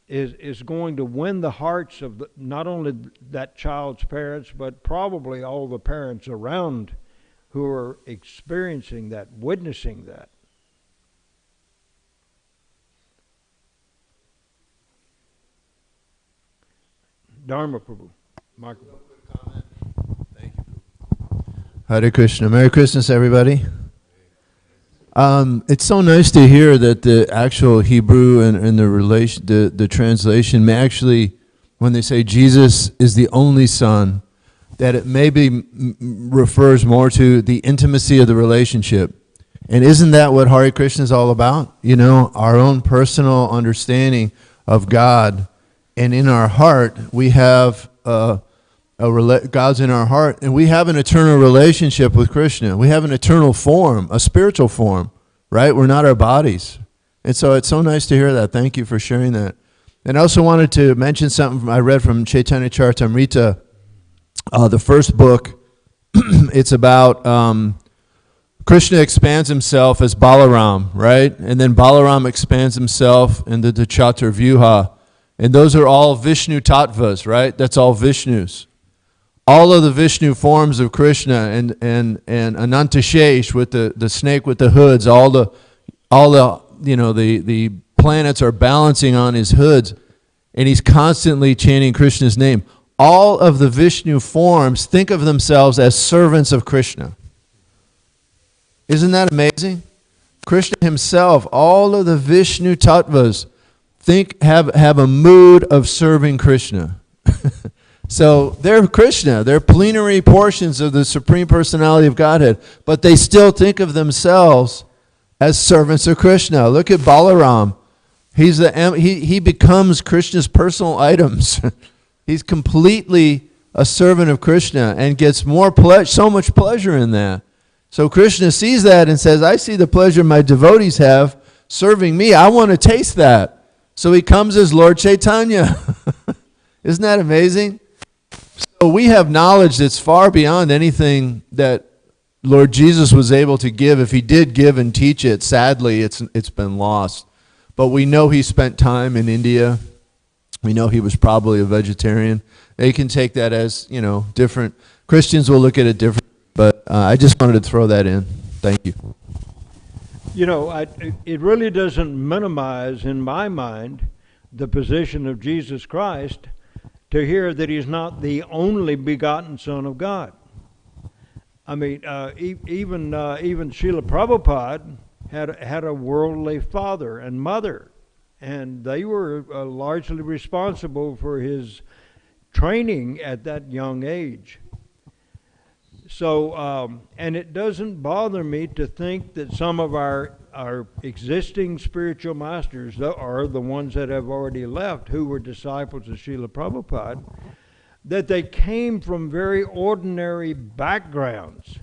is going to win the hearts of not only that child's parents, but probably all the parents around who are experiencing that, witnessing that. Dharma Prabhu, microphone. Thank you. Hare Krishna. Merry Christmas, everybody. It's so nice to hear that the actual Hebrew and the translation may actually, when they say Jesus is the only Son, that it maybe refers more to the intimacy of the relationship. And isn't that what Hare Krishna is all about? Our own personal understanding of God. And in our heart, we have God's in our heart, and we have an eternal relationship with Krishna. We have an eternal form, a spiritual form, right? We're not our bodies. And so it's so nice to hear that. Thank you for sharing that. And I also wanted to mention something I read from Chaitanya Charitamrita, the first book. It's about Krishna expands himself as Balaram, right? And then Balaram expands himself into the Chaturvyuha. And those are all Vishnu tattvas, right? That's all Vishnus. All of the Vishnu forms of Krishna and Anantashesh with the snake with the hoods, all the planets are balancing on his hoods, and he's constantly chanting Krishna's name. All of the Vishnu forms think of themselves as servants of Krishna. Isn't that amazing? Krishna himself, all of the Vishnu tattvas have a mood of serving Krishna. So they're Krishna, they're plenary portions of the Supreme Personality of Godhead, but they still think of themselves as servants of Krishna. Look at Balaram. He becomes Krishna's personal items. He's completely a servant of Krishna and gets so much pleasure in that. So Krishna sees that and says, I see the pleasure my devotees have serving me. I want to taste that. So he comes as Lord Chaitanya. Isn't that amazing? So we have knowledge that's far beyond anything that Lord Jesus was able to give. If he did give and teach it, sadly, it's been lost. But we know he spent time in India. We know he was probably a vegetarian. They can take that as, different. Christians will look at it different. But I just wanted to throw that in. Thank you. It really doesn't minimize, in my mind, the position of Jesus Christ to hear that he's not the only begotten Son of God. I mean, even Srila Prabhupada had a worldly father and mother, and they were largely responsible for his training at that young age. So, and it doesn't bother me to think that some of our existing spiritual masters are the ones that have already left, who were disciples of Srila Prabhupada, that they came from very ordinary backgrounds.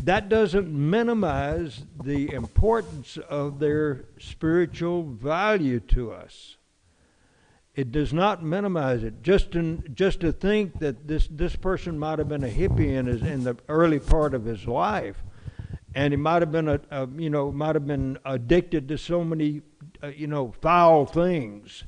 That doesn't minimize the importance of their spiritual value to us. It does not minimize it. Just to think that this person might have been a hippie in the early part of his life, and he might have been addicted to so many foul things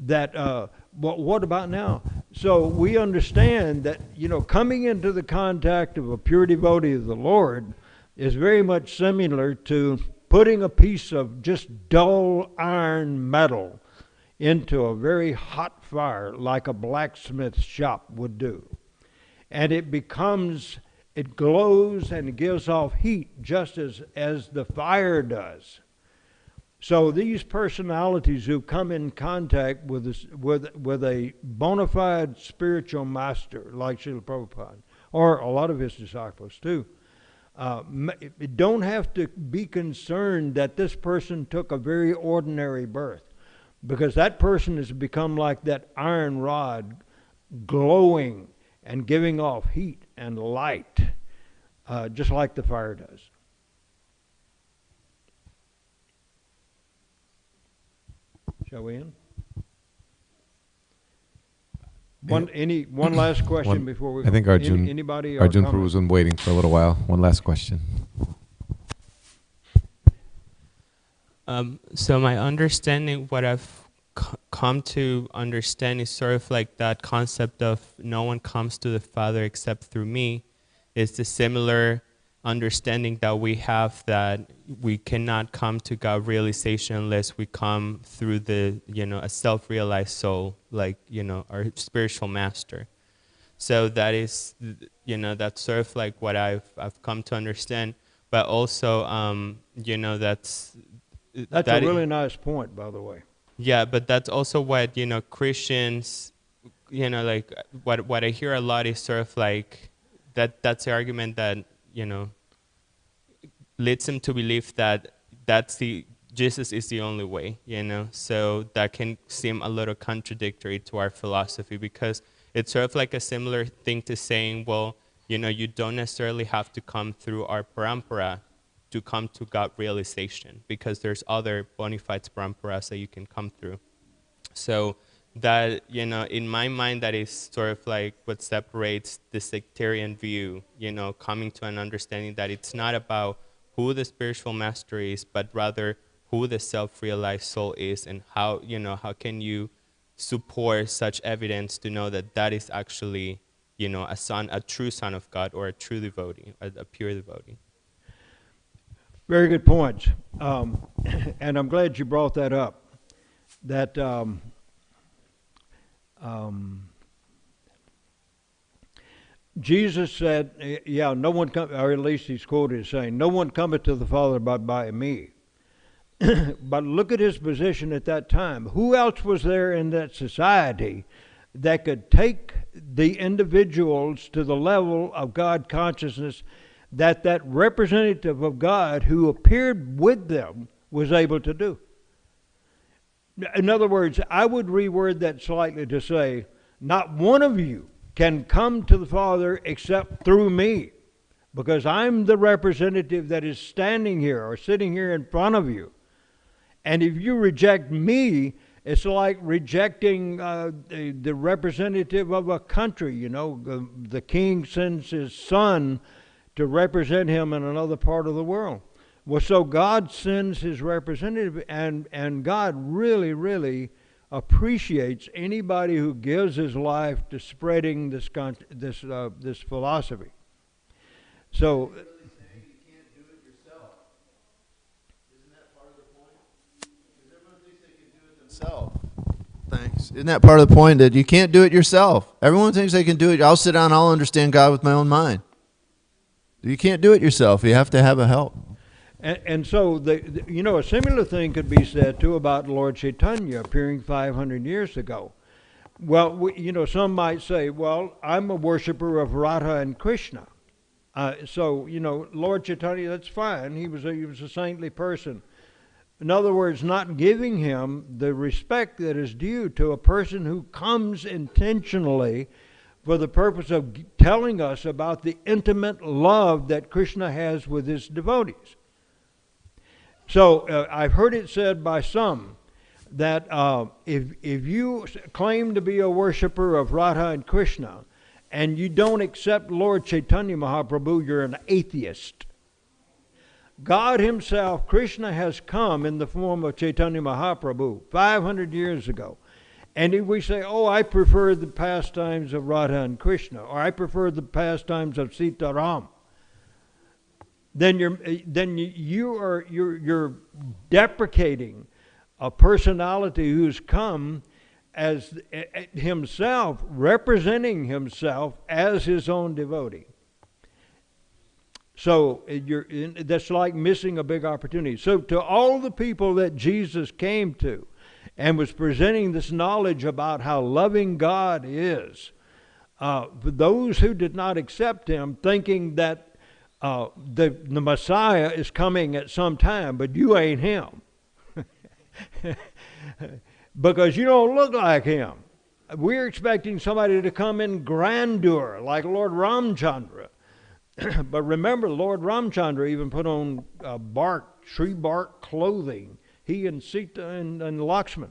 that. What about now? So we understand that coming into the contact of a pure devotee of the Lord is very much similar to putting a piece of just dull iron metal into a very hot fire like a blacksmith shop would do. And it glows and it gives off heat just as the fire does. So these personalities who come in contact with a bona fide spiritual master like Srila Prabhupada, or a lot of his disciples too, don't have to be concerned that this person took a very ordinary birth. Because that person has become like that iron rod, glowing and giving off heat and light, just like the fire does. Shall we end? One last question before we. I think Arjun Prabhu was waiting for a little while. One last question. So my understanding, what I've come to understand is sort of like that concept of no one comes to the Father except through me, is the similar understanding that we have that we cannot come to God realization unless we come through a self-realized soul, like, our spiritual master. So that is, that's sort of like what I've come to understand. But also, that's a really nice point, by the way. Yeah, but that's also what, Christians, like what I hear a lot is sort of like that's the argument that, leads them to believe that Jesus is the only way, So that can seem a little contradictory to our philosophy, because it's sort of like a similar thing to saying, well, you don't necessarily have to come through our parampara to come to God realization, because there's other bona fide paramparas that you can come through. So that, in my mind, that is sort of like what separates the sectarian view, coming to an understanding that it's not about who the spiritual master is, but rather who the self-realized soul is, and how can you support such evidence to know that is actually, a true son of God, or a true devotee, a pure devotee. Very good points. And I'm glad you brought that up. That Jesus said, no one or at least he's quoted as saying, no one cometh to the Father but by me. But look at his position at that time. Who else was there in that society that could take the individuals to the level of God consciousness that representative of God who appeared with them was able to do. In other words, I would reword that slightly to say, not one of you can come to the Father except through me, because I'm the representative that is standing here or sitting here in front of you. And if you reject me, it's like rejecting the representative of a country. You know, the king sends his son to represent him in another part of the world. Well, so God sends his representative, and God really, really appreciates anybody who gives his life to spreading this philosophy. So. Thanks. Isn't that part of the point, that you can't do it yourself? Everyone thinks they can do it. I'll sit down, I'll understand God with my own mind. You can't do it yourself. You have to have a help. And so, a similar thing could be said, too, about Lord Chaitanya appearing 500 years ago. Well, some might say, well, I'm a worshiper of Radha and Krishna. So, Lord Chaitanya, that's fine. He was a saintly person. In other words, not giving him the respect that is due to a person who comes intentionally for the purpose of telling us about the intimate love that Krishna has with his devotees. So I've heard it said by some that if you claim to be a worshiper of Radha and Krishna and you don't accept Lord Chaitanya Mahaprabhu, you're an atheist. God himself, Krishna, has come in the form of Chaitanya Mahaprabhu 500 years ago. And if we say, oh, I prefer the pastimes of Radha and Krishna, or I prefer the pastimes of Sita Ram, then you're deprecating a personality who's come as himself, representing himself as his own devotee. So that's like missing a big opportunity. So to all the people that Jesus came to and was presenting this knowledge about how loving God is, for those who did not accept him, thinking that the Messiah is coming at some time, but you ain't him. Because you don't look like him. We're expecting somebody to come in grandeur, like Lord Ramchandra. But remember, Lord Ramchandra even put on tree bark clothing, he and Sita and Lakshman,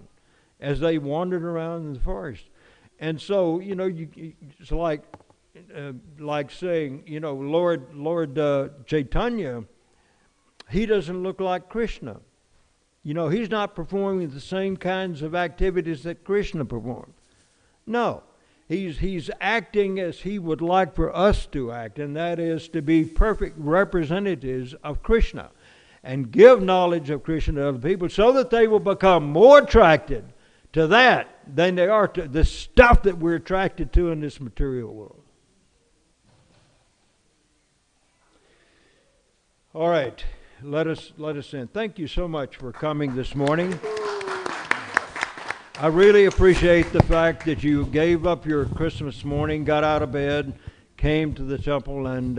as they wandered around in the forest. And so, it's like saying, Lord Chaitanya, he doesn't look like Krishna. He's not performing the same kinds of activities that Krishna performed. No. He's acting as he would like for us to act, and that is to be perfect representatives of Krishna and give knowledge of Krishna to other people so that they will become more attracted to that than they are to the stuff that we're attracted to in this material world. All right, let us end. Thank you so much for coming this morning. I really appreciate the fact that you gave up your Christmas morning, got out of bed, came to the temple, and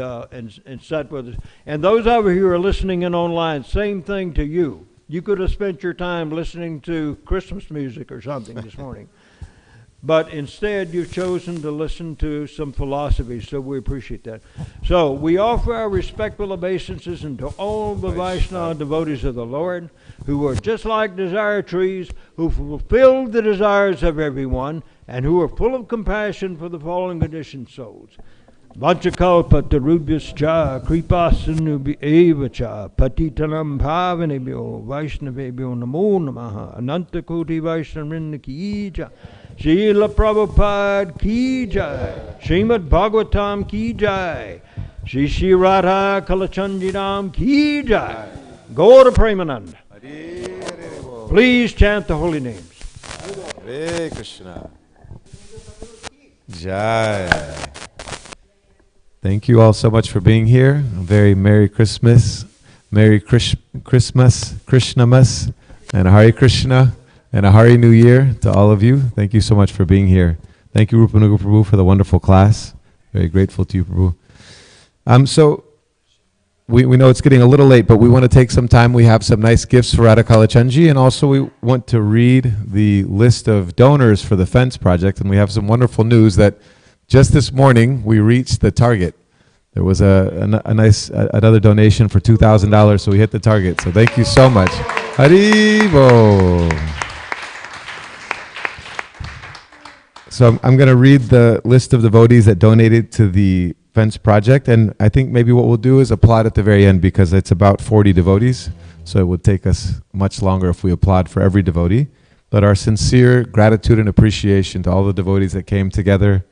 sat with us. And those of you who are listening in online, same thing to you. You could have spent your time listening to Christmas music or something this morning. But instead, you've chosen to listen to some philosophy, so we appreciate that. So we offer our respectful obeisances unto all the Vaishnava devotees of the Lord, who are just like desire trees, who fulfill the desires of everyone, and who are full of compassion for the fallen conditioned souls. Vanchakalpatarubhyascha kripasanubivacha patitanam bhavanebhyo vaishnavebhyo namo namaha anantakoti vaishnavrinda ki jai. Srila Prabhupada ki jai. Srimad Bhagavatam ki jai. Shri Shri Radha Kalachandjiram ki jai. Gaura Premananda. Please chant the holy names. Hare Krishna. Jai. Thank you all so much for being here. A very Merry Christmas, Krishnamas, and a Hare Krishna, and a Hari New Year to all of you. Thank you so much for being here. Thank you, Rupanuga Prabhu, for the wonderful class. Very grateful to you, Prabhu. So we know it's getting a little late, but we want to take some time. We have some nice gifts for Radha Kalachandji, and also we want to read the list of donors for the fence project, and we have some wonderful news that just this morning we reached the target. There was another donation for $2,000, so we hit the target. So thank you so much. Haribo. So I'm going to read the list of devotees that donated to the fence project, and I think maybe what we'll do is applaud at the very end because it's about 40 devotees, so it would take us much longer if we applaud for every devotee. But our sincere gratitude and appreciation to all the devotees that came together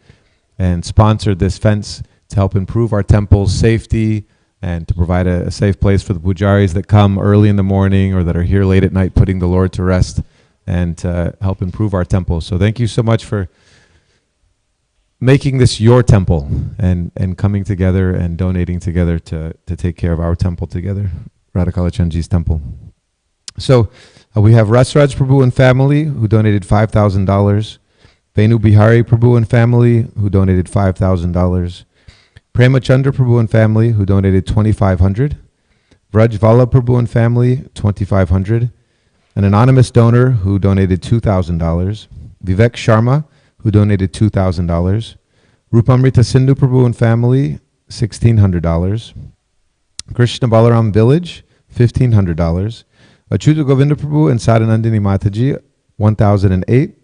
and sponsored this fence to help improve our temple's safety and to provide a safe place for the pujaris that come early in the morning or that are here late at night putting the Lord to rest and to help improve our temple. So thank you so much for making this your temple and coming together and donating together to take care of our temple together, Radha Kalachandji's temple. So we have Rasraj Prabhu and family who donated $5,000. Venu Bihari Prabhu and family who donated $5,000. Premachandra Prabhu and family who donated $2,500. Vraj Vala Prabhu and family $2,500. An anonymous donor who donated $2,000. Vivek Sharma who donated $2,000. Rupamrita Sindhu Prabhu and family, $1,600. Krishna Balaram Village, $1,500. Achyuta Govinda Prabhu and Sadhanandini Mataji, $1,008.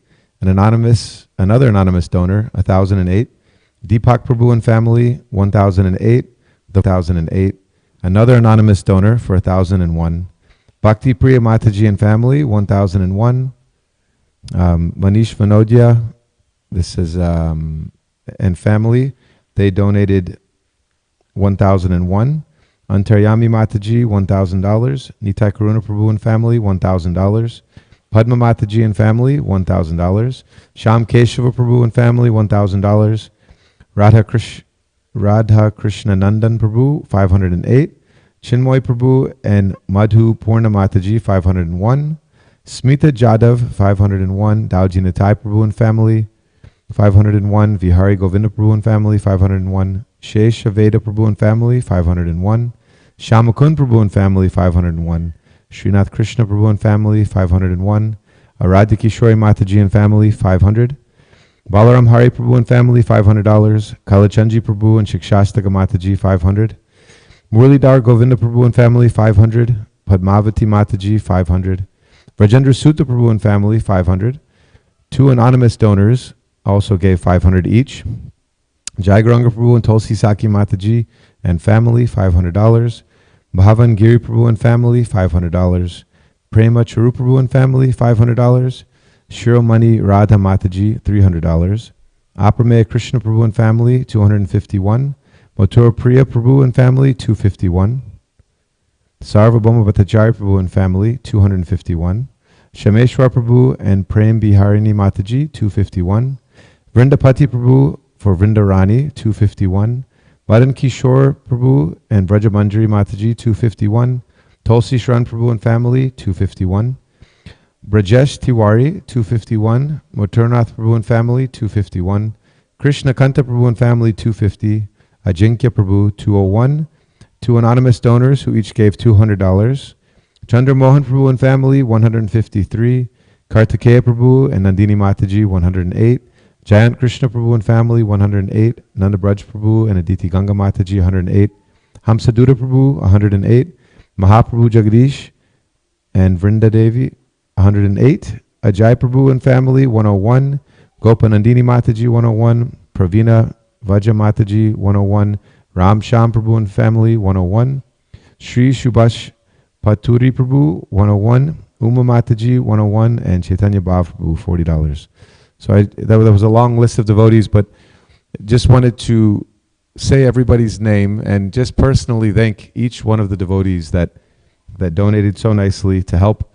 Another anonymous donor, $1,008. Deepak Prabhu and family, $1,008. Another anonymous donor for $1,001. Bhakti Priya Mataji and family, $1,001. Manish Vanodia, this is and family, they donated $1,001. Antaryami Mataji, $1,000. Nitai Karuna Prabhu and family, $1,000. Padma Mataji and family, $1,000. Sham Keshava Prabhu and family, $1,000. Radha Krishna Nandan Prabhu, $508. Chinmoy Prabhu and Madhu Purna Mataji, $501. Smita Jadav, $501. Dauji Nitai Prabhu and family, $501. Vihari Govinda Prabhu and family, $501. Shesha Veda Prabhu and family, $501. Shamakun Prabhu and family, $501. Srinath Krishna Prabhu and family, $501. Aradhya Kishori Mataji and family, $500. Balaram Hari Prabhu and family, $500. Kalachandji Prabhu and Shikshastaka Mataji, $500. Murlidhar Govinda Prabhu and family, $500. Padmavati Mataji, $500. Rajendra Sutta Prabhu and family, $500. Two anonymous donors also gave $500 each. Jaigaranga Prabhu and Tulsi Saki Mataji and family, $500. Bhavan Giri Prabhu and family, $500. Prema Charu Prabhu and family, $500. Shiromani Radha Mataji, $300. Aprameya Krishna Prabhu and family, $251. Mathura Priya Prabhu and family, $251. Sarvabhauma Bhattacharya Prabhu and family, $251. Shameshwar Prabhu and Prem Biharini Mataji, $251. Vrindapati Prabhu for Vrindarani, $251. Madan Kishore Prabhu and Brajamanjari Mataji, $251. Tulsi Shran Prabhu and family, $251. Brajesh Tiwari, $251. Moturnath Prabhu and family, $251. Krishna Kanta Prabhu and family, $250. Ajinkya Prabhu, $201. Two anonymous donors who each gave $200. Chandra Mohan Prabhu and family, $153. Kartikeya Prabhu and Nandini Mataji, $108. Jayant Krishna Prabhu and family, $108. Nanda Braj Prabhu and Aditi Ganga Mataji, $108. Hamsadura Prabhu, $108. Mahaprabhu Jagadish and Vrinda Devi, $108. Ajay Prabhu and family, $101. Gopanandini Mataji, $101. Pravina Vaja Mataji, $101. Ram Sham Prabhu and family, $101. Sri Subhash Paturi Prabhu, $101. Uma Mataji, $101. And Chaitanya Bhav Prabhu, $40. So that was a long list of devotees, but just wanted to say everybody's name and just personally thank each one of the devotees that donated so nicely to help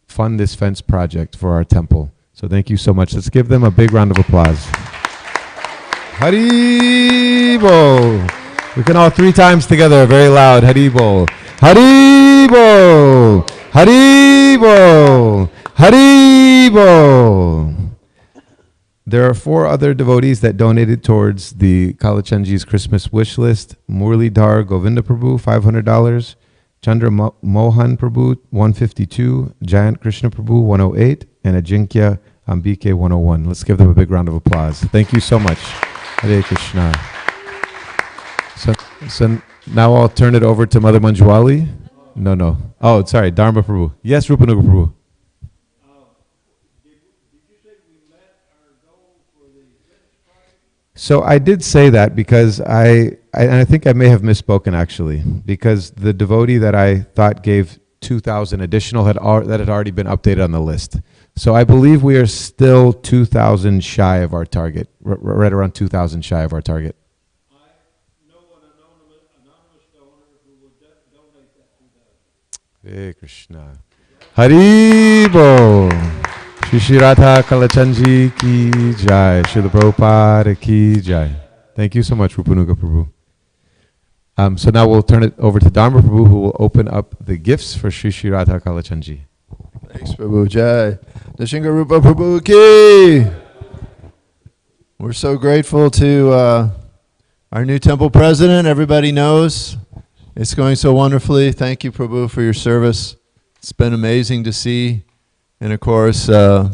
fund this fence project for our temple. So thank you so much. Let's give them a big round of applause. Haribol. We can all three times together, very loud. Haribol. Haribol. Haribol. Haribol. There are 4 other devotees that donated towards the Kalachandji's Christmas wish list. Murli Dhar Govinda Prabhu, $500. Chandra Mohan Prabhu, $152. Jayant Krishna Prabhu, $108. And Ajinkya Ambike, $101. Let's give them a big round of applause. Thank you so much. Hare Krishna. So now I'll turn it over to Mother Manjuali. No. Oh, sorry, Dharma Prabhu. Yes, Rupanuga Prabhu. So I did say that because I think I may have misspoken actually, because the devotee that I thought gave 2,000 additional that had already been updated on the list. So I believe we are still 2,000 shy of our target, right around 2,000 shy of our target. I know an anonymous donor who will donate that 2,000. Hare Krishna. Haribo. Shri Shri Radha Kalachandji ki jai. Srila Prabhupada ki jai. Thank you so much, Rupanuga Prabhu. So now we'll turn it over to Dharma Prabhu, who will open up the gifts for Shri Shri Radha Kalachandji. Thanks, Prabhu Jai. Dashinga Rupa Prabhu ki. We're so grateful to our new temple president. Everybody knows it's going so wonderfully. Thank you, Prabhu, for your service. It's been amazing to see. And of course, the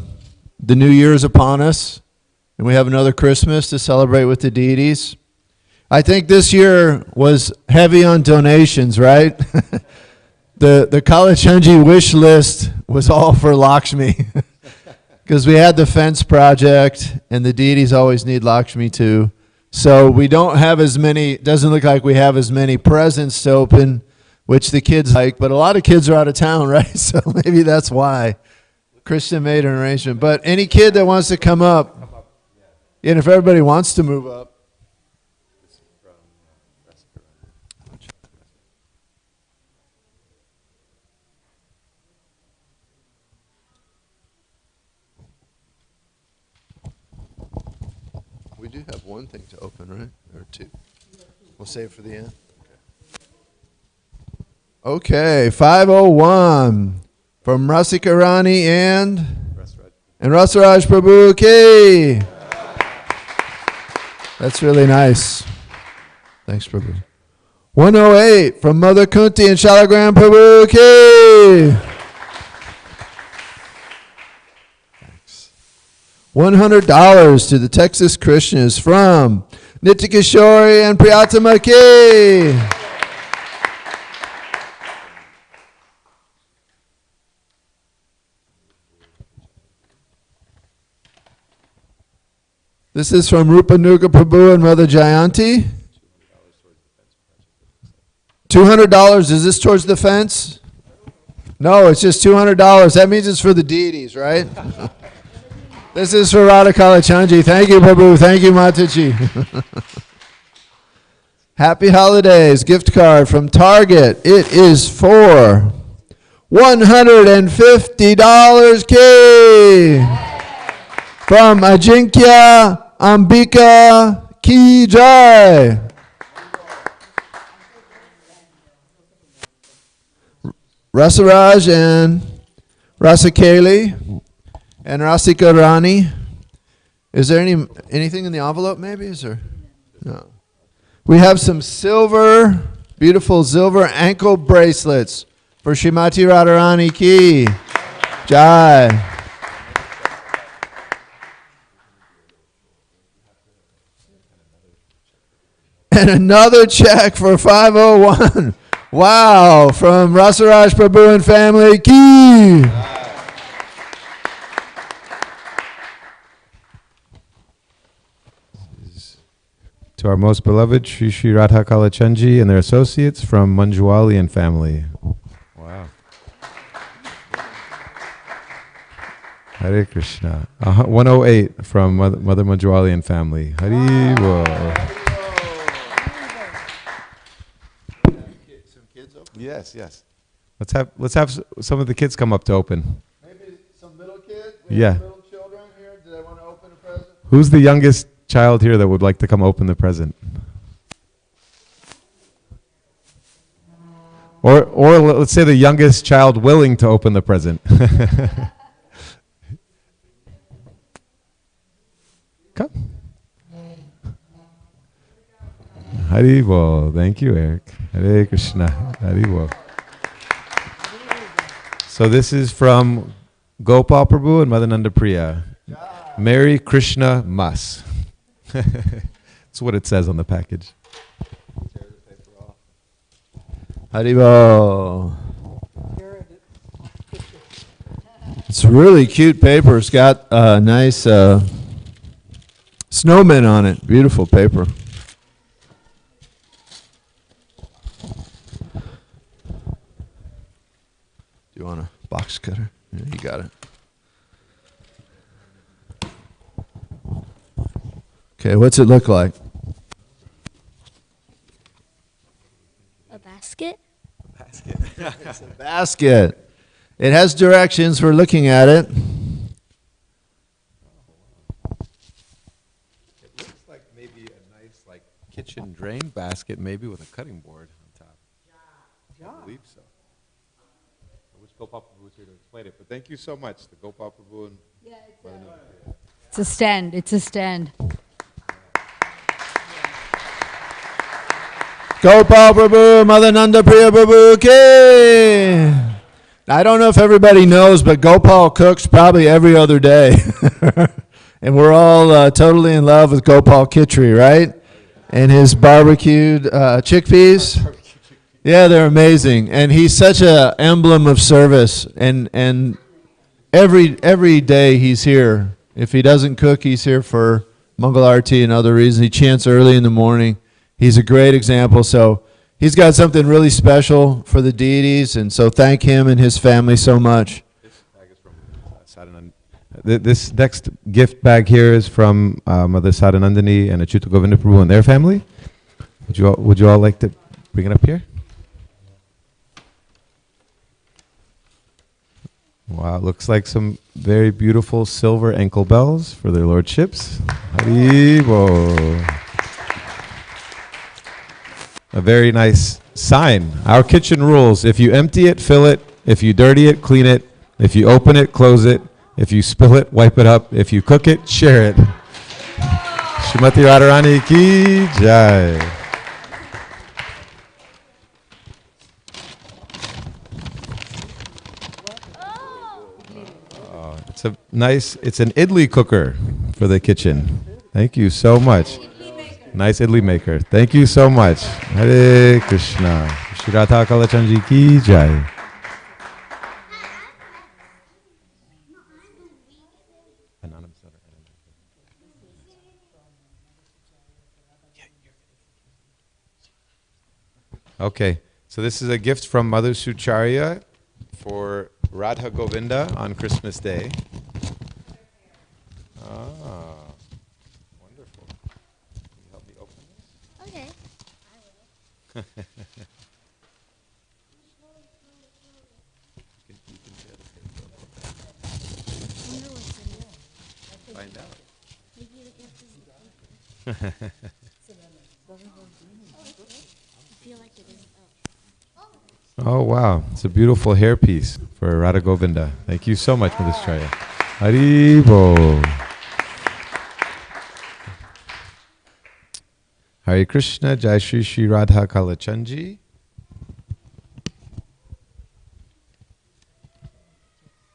new year is upon us, and we have another Christmas to celebrate with the deities. I think this year was heavy on donations, right? The Kalachandji wish list was all for Lakshmi, because we had the fence project, and the deities always need Lakshmi too. So we don't have as many, doesn't look like we have as many presents to open, which the kids like, but a lot of kids are out of town, right? So maybe that's why. Krishna made an arrangement. But any kid that wants to come up, and if everybody wants to move up. We do have one thing to open, right? Or 2. We'll save it for the end. Okay, 501. From Rasika Rani and Rasaraj Prabhu ki. That's really nice. Thanks, Prabhu. 108 from Mother Kunti and Shalagram Prabhu ki. Thanks. $100 to the Texas Christians from Nityakishori and Priyatama ki. This is from Rupanuga Prabhu and Mother Jayanti. $200. Is this towards the fence? No, it's just $200. That means it's for the deities, right? This is for Radha Kalachandji. Thank you, Prabhu. Thank you, Mataji. Happy holidays. Gift card from Target. It is for $150 K. From Ajinkya Ambika ki jai. Rasaraj and Rasakeli and Rasika Rani. Is there anything in the envelope maybe? Is there? No. We have some beautiful silver ankle bracelets for Shrimati Radharani ki jai. And another check for 501. Wow, from Rasaraj Prabhu and family ki. To our most beloved Shri Shri Radha Kalachandji and their associates from Manjuali and family. Wow. Hare Krishna. 108 from Mother Manjuali and family. Hari Bol. Yes. Let's have some of the kids come up to open. Maybe some little kids? Yeah. Little children here? Do they want to open a present? Who's the youngest child here that would like to come open the present? Or let's say the youngest child willing to open the present. Haribol. Thank you, Eric. Hare Krishna. Haribol. So this is from Gopal Prabhu and Madananda Priya. Merry Krishna Mas. That's what it says on the package. Haribol. It's really cute paper. It's got nice snowmen on it. Beautiful paper. Do you want a box cutter? Yeah, you got it. Okay, what's it look like? A basket? It's a basket. It has directions for looking at it. It looks like maybe a nice kitchen drain basket, maybe with a cutting board on top. Yeah. I believe so. I wish Gopal Prabhu was here to explain it, but thank you so much to Gopal Prabhu and It's a stand. It's a stand. Gopal Prabhu, Madananda Priya Prabhu ki. I don't know if everybody knows, but Gopal cooks probably every other day. And we're all totally in love with Gopal Khichdi, right? And his barbecued chickpeas. Yeah, they're amazing. And he's such an emblem of service. And every day he's here. If he doesn't cook, he's here for Mangal Arati and other reasons. He chants early in the morning. He's a great example. So he's got something really special for the deities, and so thank him and his family so much. This bag is from Sadhanand. This next gift bag here is from Mother Sadhanandani and Achyuta Govinda Prabhu and their family. Would you all like to bring it up here? Wow, looks like some very beautiful silver ankle bells for their lordships. Haribol. A very nice sign. Our kitchen rules: if you empty it, fill it. If you dirty it, clean it. If you open it, close it. If you spill it, wipe it up. If you cook it, share it. Shrimati Radharani ki jai. Oh, it's an idli cooker for the kitchen. Thank you so much. Nice idli maker. Thank you so much. Hare Krishna. Shri Radha Kalachandji ki jai. Okay, so this is a gift from Mother Sucharya for Radha Govinda on Christmas Day. Wonderful. Can you help me open this? Okay. Find out. Oh wow, it's a beautiful hairpiece for Radha Govinda. Thank you so much, Mother Sucharya. Haribol. Hare Krishna, Jai Shri Shri Radha Kalachandji.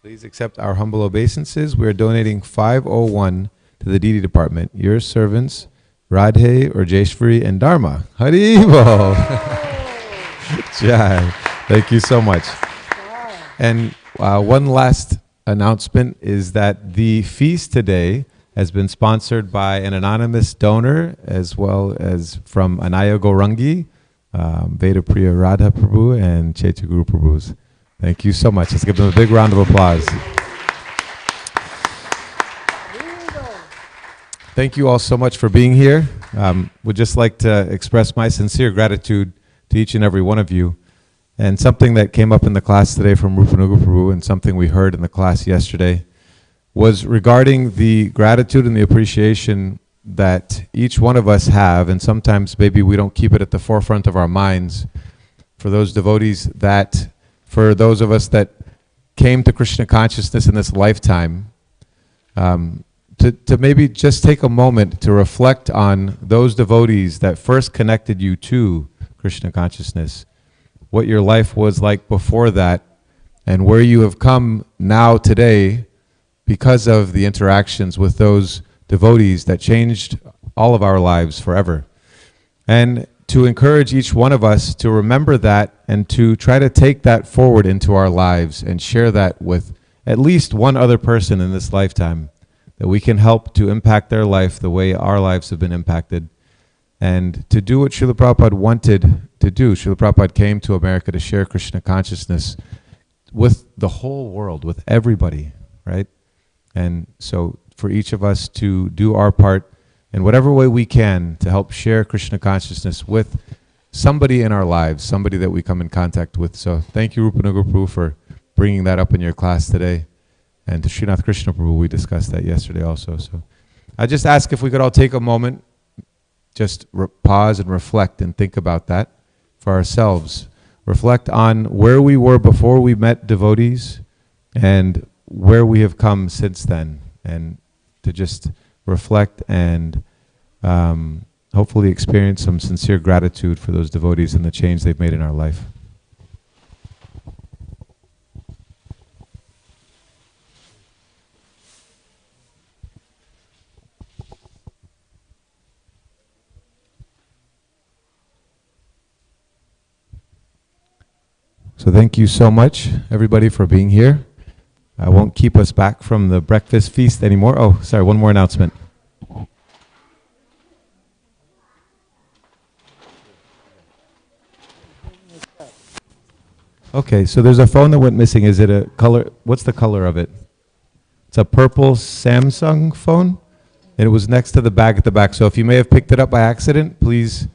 Please accept our humble obeisances. We are donating 501 to the deity department. Your servants, Radhe, Urjeshwari, and Dharma. Haribol. Jai. Thank you so much. And one last announcement is that the feast today has been sponsored by an anonymous donor as well as from Anaya Gourangi, Veda Priya Radha Prabhu, and Chaitya Guru Prabhus. Thank you so much. Let's give them a big round of applause. Thank you all so much for being here. Would just like to express my sincere gratitude to each and every one of you. And something that came up in the class today from Rupanuga Prabhu and something we heard in the class yesterday was regarding the gratitude and the appreciation that each one of us have, and sometimes maybe we don't keep it at the forefront of our minds, for those devotees that, for those of us that came to Krishna consciousness in this lifetime, to to maybe just take a moment to reflect on those devotees that first connected you to Krishna consciousness, what your life was like before that, and where you have come now today because of the interactions with those devotees that changed all of our lives forever. And to encourage each one of us to remember that and to try to take that forward into our lives and share that with at least one other person in this lifetime, that we can help to impact their life the way our lives have been impacted, and to do what Srila Prabhupada wanted to do. Srila Prabhupada came to America to share Krishna consciousness with the whole world, with everybody, right? And so for each of us to do our part in whatever way we can to help share Krishna consciousness with somebody in our lives, somebody that we come in contact with. So thank you, Rupanuga Prabhu, for bringing that up in your class today. And to Srinath Krishna Prabhu, we discussed that yesterday also. So I just ask if we could all take a moment, just pause and reflect and think about that for ourselves. Reflect on where we were before we met devotees and where we have come since then. And to just reflect and hopefully experience some sincere gratitude for those devotees and the change they've made in our life. So thank you so much, everybody, for being here. I won't keep us back from the breakfast feast anymore. Oh, sorry, one more announcement. Okay, so there's a phone that went missing. Is it a color? What's the color of it? It's a purple Samsung phone, and it was next to the bag at the back. So if you may have picked it up by accident, please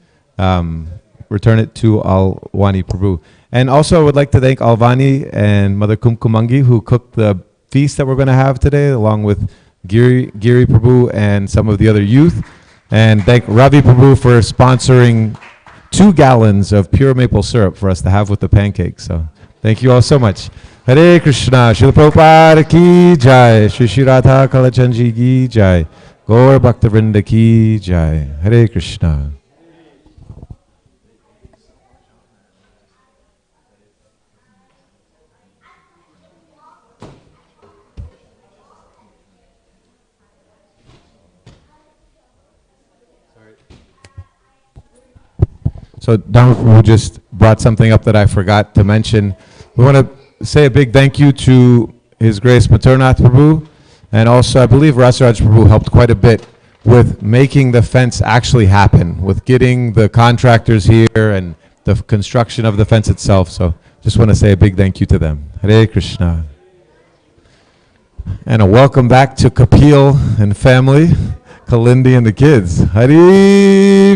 return it to Alwani Prabhu. And also I would like to thank Alvani and Mother Kumkumangi, who cooked the feast that we're going to have today, along with Giri Prabhu and some of the other youth. And thank Ravi Prabhu for sponsoring 2 gallons of pure maple syrup for us to have with the pancakes. So thank you all so much. Hare Krishna, Srila Prabhupada ki jai, Shri Shri Radha Kalachandji ki jai, Gaur Bhaktavrinda ki jai. Hare Krishna. So Dharma Prabhu just brought something up that I forgot to mention. We want to say a big thank you to His Grace Maturnath Prabhu, and also I believe Rasaraj Prabhu helped quite a bit with making the fence actually happen, with getting the contractors here and the construction of the fence itself. So just want to say a big thank you to them. Hare Krishna. And a welcome back to Kapil and family, Kalindi and the kids. Haribo.